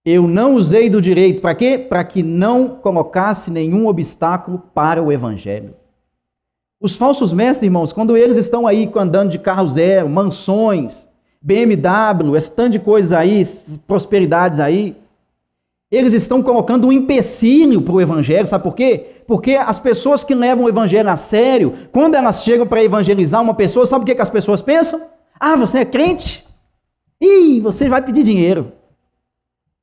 Eu não usei do direito, para quê? Para que não colocasse nenhum obstáculo para o Evangelho. Os falsos mestres, irmãos, quando eles estão aí andando de carro zero, mansões, BMW, esse tanto de coisas aí, prosperidades aí, eles estão colocando um empecilho para o Evangelho, sabe por quê? Porque as pessoas que levam o Evangelho a sério, quando elas chegam para evangelizar uma pessoa, sabe o que as pessoas pensam? Ah, você é crente? Ih, você vai pedir dinheiro.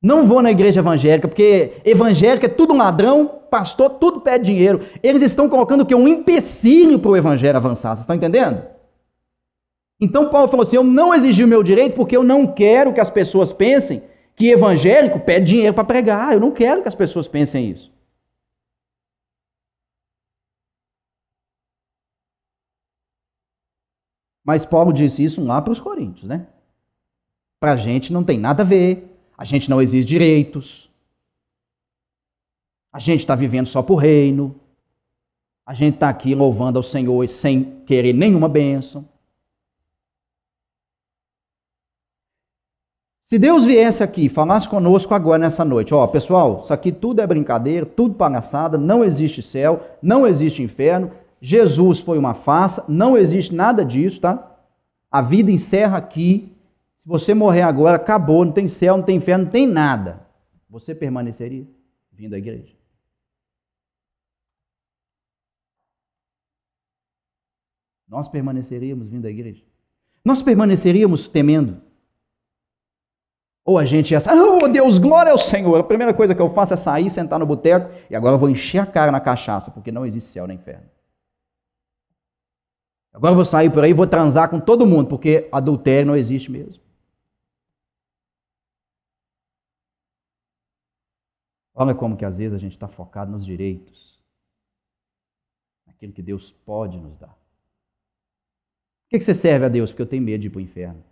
Não vou na igreja evangélica, porque evangélica é tudo ladrão, pastor, tudo pede dinheiro. Eles estão colocando o quê? Um empecilho para o Evangelho avançar, vocês estão entendendo? Então Paulo falou assim, eu não exigi o meu direito porque eu não quero que as pessoas pensem que evangélico pede dinheiro para pregar. Eu não quero que as pessoas pensem isso. Mas Paulo disse isso lá para os coríntios, né? Para a gente não tem nada a ver. A gente não exige direitos. A gente está vivendo só por reino. A gente está aqui louvando ao Senhor sem querer nenhuma bênção. Se Deus viesse aqui e falasse conosco agora nessa noite, ó, pessoal, isso aqui tudo é brincadeira, tudo palhaçada, não existe céu, não existe inferno, Jesus foi uma farsa, não existe nada disso, tá? A vida encerra aqui, se você morrer agora, acabou, não tem céu, não tem inferno, não tem nada. Você permaneceria vindo à igreja? Nós permaneceríamos vindo à igreja? Nós permaneceríamos temendo? Ou a gente ia sair, oh Deus, glória ao Senhor, a primeira coisa que eu faço é sair, sentar no boteco, e agora eu vou encher a cara na cachaça, porque não existe céu nem inferno. Agora eu vou sair por aí e vou transar com todo mundo, porque adultério não existe mesmo. Olha como que às vezes a gente está focado nos direitos, naquilo que Deus pode nos dar. Por que você serve a Deus? Porque eu tenho medo de ir para o inferno.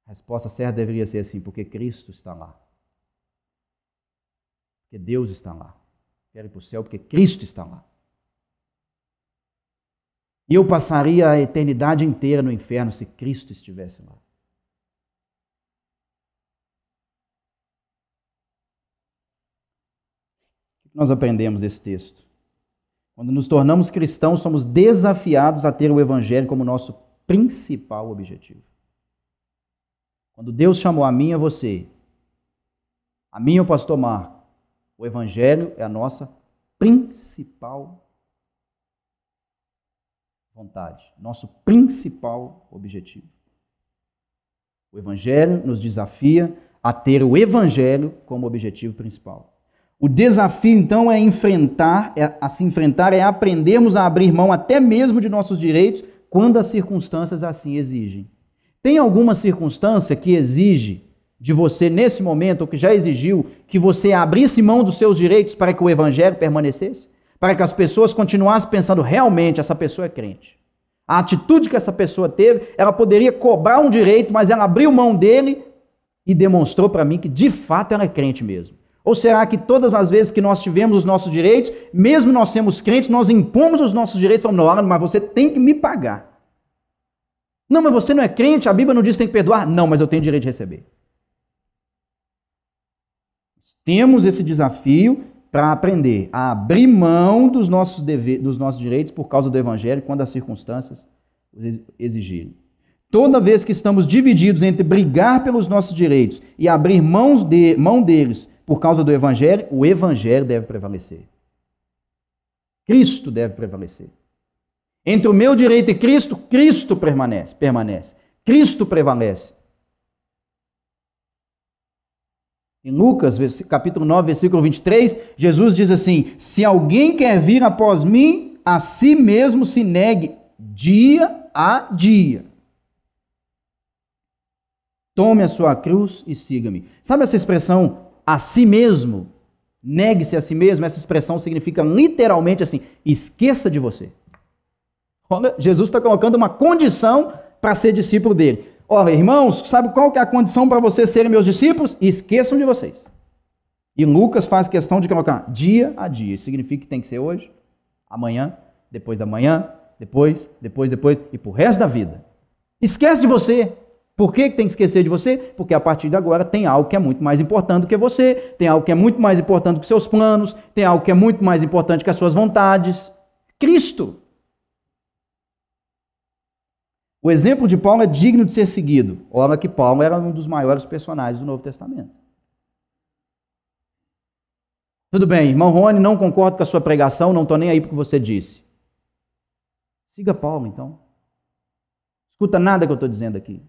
A resposta certa deveria ser assim, porque Cristo está lá. Porque Deus está lá. Quero ir para o céu porque Cristo está lá. E eu passaria a eternidade inteira no inferno se Cristo estivesse lá. O que nós aprendemos desse texto? Quando nos tornamos cristãos, somos desafiados a ter o Evangelho como nosso principal objetivo. Quando Deus chamou a mim e a você, a mim e o pastor Marco, o Evangelho é a nossa principal vontade, nosso principal objetivo. O Evangelho nos desafia a ter o Evangelho como objetivo principal. O desafio, então, se enfrentar, é aprendermos a abrir mão até mesmo de nossos direitos quando as circunstâncias assim exigem. Tem alguma circunstância que exige de você nesse momento, ou que já exigiu, que você abrisse mão dos seus direitos para que o evangelho permanecesse? Para que as pessoas continuassem pensando, realmente, essa pessoa é crente. A atitude que essa pessoa teve, ela poderia cobrar um direito, mas ela abriu mão dele e demonstrou para mim que, de fato, ela é crente mesmo. Ou será que todas as vezes que nós tivemos os nossos direitos, mesmo nós sermos crentes, nós impomos os nossos direitos, falando, não, mas você tem que me pagar. Não, mas você não é crente, a Bíblia não diz que tem que perdoar. Não, mas eu tenho direito de receber. Temos esse desafio para aprender a abrir mão dos nossos direitos por causa do Evangelho, quando as circunstâncias exigirem. Toda vez que estamos divididos entre brigar pelos nossos direitos e abrir mão deles por causa do Evangelho, o Evangelho deve prevalecer. Cristo deve prevalecer. Entre o meu direito e Cristo, Cristo permanece. Cristo prevalece. Em Lucas, capítulo 9, versículo 23, Jesus diz assim, se alguém quer vir após mim, a si mesmo se negue dia a dia. Tome a sua cruz e siga-me. Sabe essa expressão, a si mesmo? Negue-se a si mesmo. Essa expressão significa literalmente assim, esqueça de você. Olha, Jesus está colocando uma condição para ser discípulo dele. Olha, irmãos, sabe qual que é a condição para vocês serem meus discípulos? Esqueçam de vocês. E Lucas faz questão de colocar dia a dia. Isso significa que tem que ser hoje, amanhã, depois da manhã, depois, e pro resto da vida. Esquece de você. Por que tem que esquecer de você? Porque a partir de agora tem algo que é muito mais importante do que você, tem algo que é muito mais importante do que seus planos, tem algo que é muito mais importante que as suas vontades. Cristo. O exemplo de Paulo é digno de ser seguido. Ora que Paulo era um dos maiores personagens do Novo Testamento. Tudo bem, irmão Rony, não concordo com a sua pregação, não estou nem aí para o que você disse. Siga Paulo, então. Escuta nada que eu estou dizendo aqui.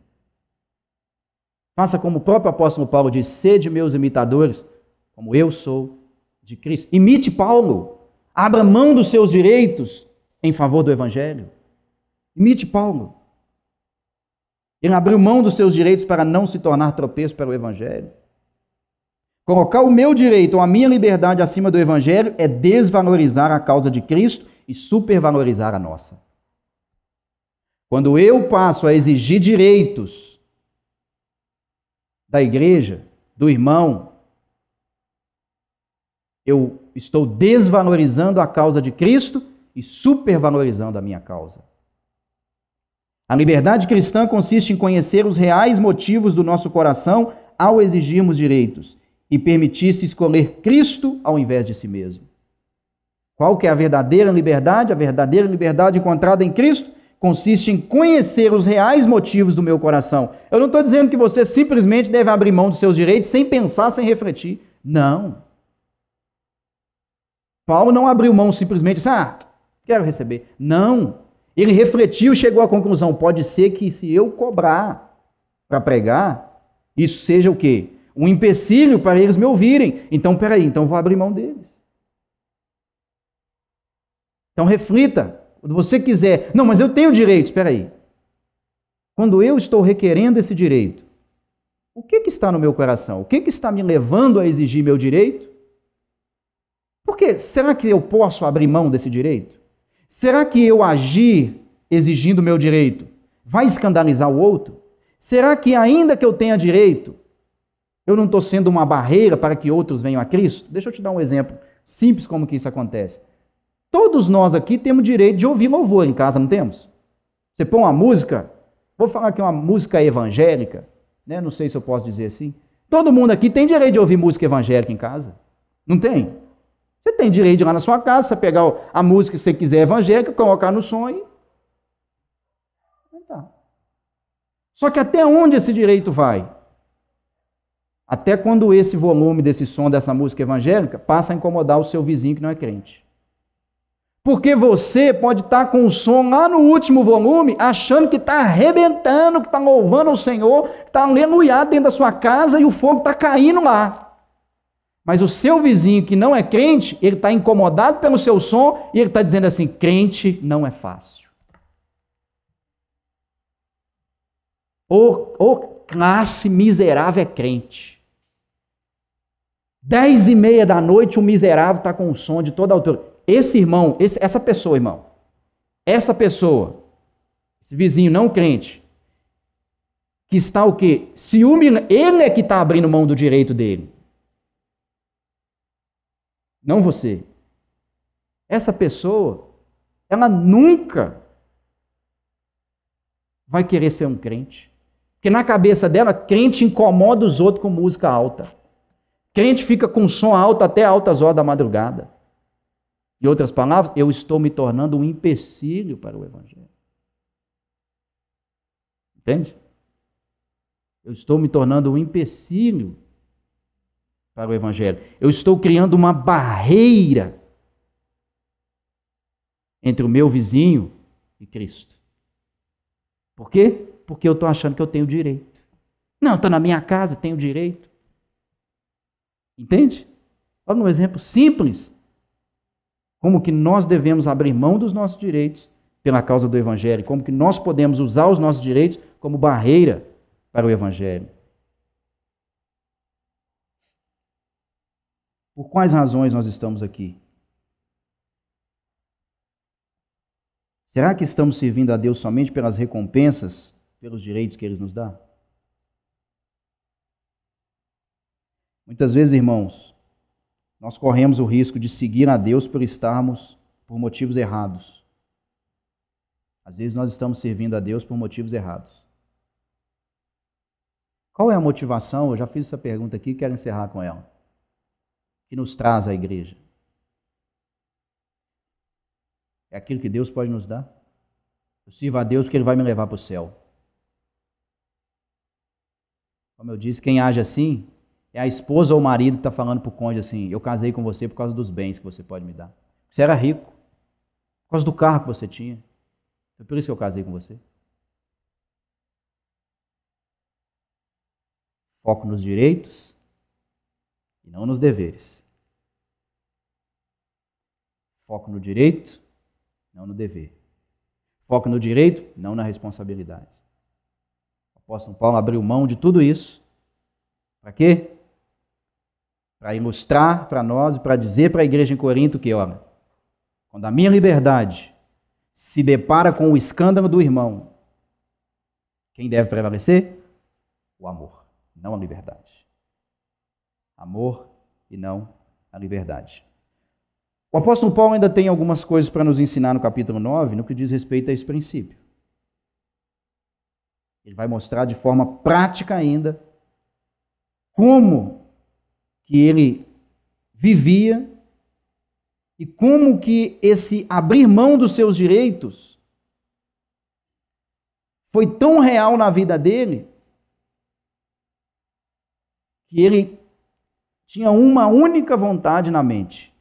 Faça como o próprio apóstolo Paulo diz, sede meus imitadores, como eu sou de Cristo. Imite Paulo. Abra mão dos seus direitos em favor do Evangelho. Imite Paulo. Ele abriu mão dos seus direitos para não se tornar tropeço para o Evangelho. Colocar o meu direito ou a minha liberdade acima do Evangelho é desvalorizar a causa de Cristo e supervalorizar a nossa. Quando eu passo a exigir direitos da igreja, do irmão, eu estou desvalorizando a causa de Cristo e supervalorizando a minha causa. A liberdade cristã consiste em conhecer os reais motivos do nosso coração ao exigirmos direitos e permitir-se escolher Cristo ao invés de si mesmo. Qual que é a verdadeira liberdade? A verdadeira liberdade encontrada em Cristo consiste em conhecer os reais motivos do meu coração. Eu não estou dizendo que você simplesmente deve abrir mão dos seus direitos sem pensar, sem refletir. Não. Paulo não abriu mão simplesmente assim, quero receber. Não. Ele refletiu e chegou à conclusão, pode ser que se eu cobrar para pregar, isso seja o quê? Um empecilho para eles me ouvirem. Então, peraí, então vou abrir mão deles. Então reflita, quando você quiser, não, mas eu tenho direitos, peraí. Quando eu estou requerendo esse direito, o que está no meu coração? O que está me levando a exigir meu direito? Porque será que eu posso abrir mão desse direito? Será que eu agir exigindo meu direito vai escandalizar o outro? Será que ainda que eu tenha direito, eu não estou sendo uma barreira para que outros venham a Cristo? Deixa eu te dar um exemplo simples como que isso acontece. Todos nós aqui temos direito de ouvir louvor em casa, não temos? Você põe uma música, vou falar aqui uma música evangélica, né? Não sei se eu posso dizer assim. Todo mundo aqui tem direito de ouvir música evangélica em casa, não tem? Você tem direito de ir lá na sua casa, você pegar a música que você quiser evangélica, colocar no som e... Tá. Só que até onde esse direito vai? Até quando esse volume desse som, dessa música evangélica, passa a incomodar o seu vizinho que não é crente. Porque você pode estar com o som lá no último volume, achando que está arrebentando, que está louvando o Senhor, que está aleluiado dentro da sua casa e o fogo está caindo lá. Mas o seu vizinho que não é crente, ele está incomodado pelo seu som e ele está dizendo assim, crente não é fácil. Ô classe miserável é crente. 10:30 da noite, o miserável está com o som de toda a altura. Esse irmão, essa pessoa, irmão, essa pessoa, esse vizinho não crente, que está o quê? Ciúme, ele é que está abrindo mão do direito dele. Não você. Essa pessoa, ela nunca vai querer ser um crente. Porque na cabeça dela, crente incomoda os outros com música alta. Crente fica com som alto até altas horas da madrugada. Em outras palavras, eu estou me tornando um empecilho para o evangelho. Entende? Eu estou me tornando um empecilho para o evangelho. Eu estou criando uma barreira entre o meu vizinho e Cristo. Por quê? Porque eu estou achando que eu tenho direito. Não, estou na minha casa, tenho direito. Entende? Olha um exemplo simples. Como que nós devemos abrir mão dos nossos direitos pela causa do evangelho. Como que nós podemos usar os nossos direitos como barreira para o evangelho. Por quais razões nós estamos aqui? Será que estamos servindo a Deus somente pelas recompensas, pelos direitos que Ele nos dá? Muitas vezes, irmãos, nós corremos o risco de seguir a Deus por estarmos por motivos errados. Às vezes nós estamos servindo a Deus por motivos errados. Qual é a motivação? Eu já fiz essa pergunta aqui e quero encerrar com ela. Que nos traz à igreja? É aquilo que Deus pode nos dar? Eu sirvo a Deus porque Ele vai me levar para o céu. Como eu disse, quem age assim é a esposa ou o marido que está falando para o cônjuge assim: eu casei com você por causa dos bens que você pode me dar. Você era rico, por causa do carro que você tinha. Foi por isso que eu casei com você. Foco nos direitos e não nos deveres. Foco no direito, não no dever. Foco no direito, não na responsabilidade. O apóstolo Paulo abriu mão de tudo isso. Para quê? Para ilustrar para nós e para dizer para a igreja em Corinto que, olha, quando a minha liberdade se depara com o escândalo do irmão, quem deve prevalecer? O amor, não a liberdade. Amor e não a liberdade. O apóstolo Paulo ainda tem algumas coisas para nos ensinar no capítulo 9, no que diz respeito a esse princípio. Ele vai mostrar de forma prática ainda como que ele vivia e como que esse abrir mão dos seus direitos foi tão real na vida dele que ele tinha uma única vontade na mente: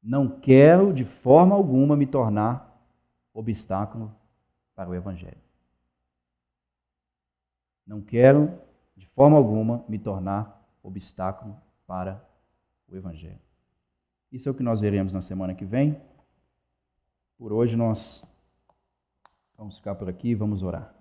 não quero de forma alguma me tornar obstáculo para o evangelho. Não quero de forma alguma me tornar obstáculo para o evangelho. Isso é o que nós veremos na semana que vem. Por hoje nós vamos ficar por aqui e vamos orar.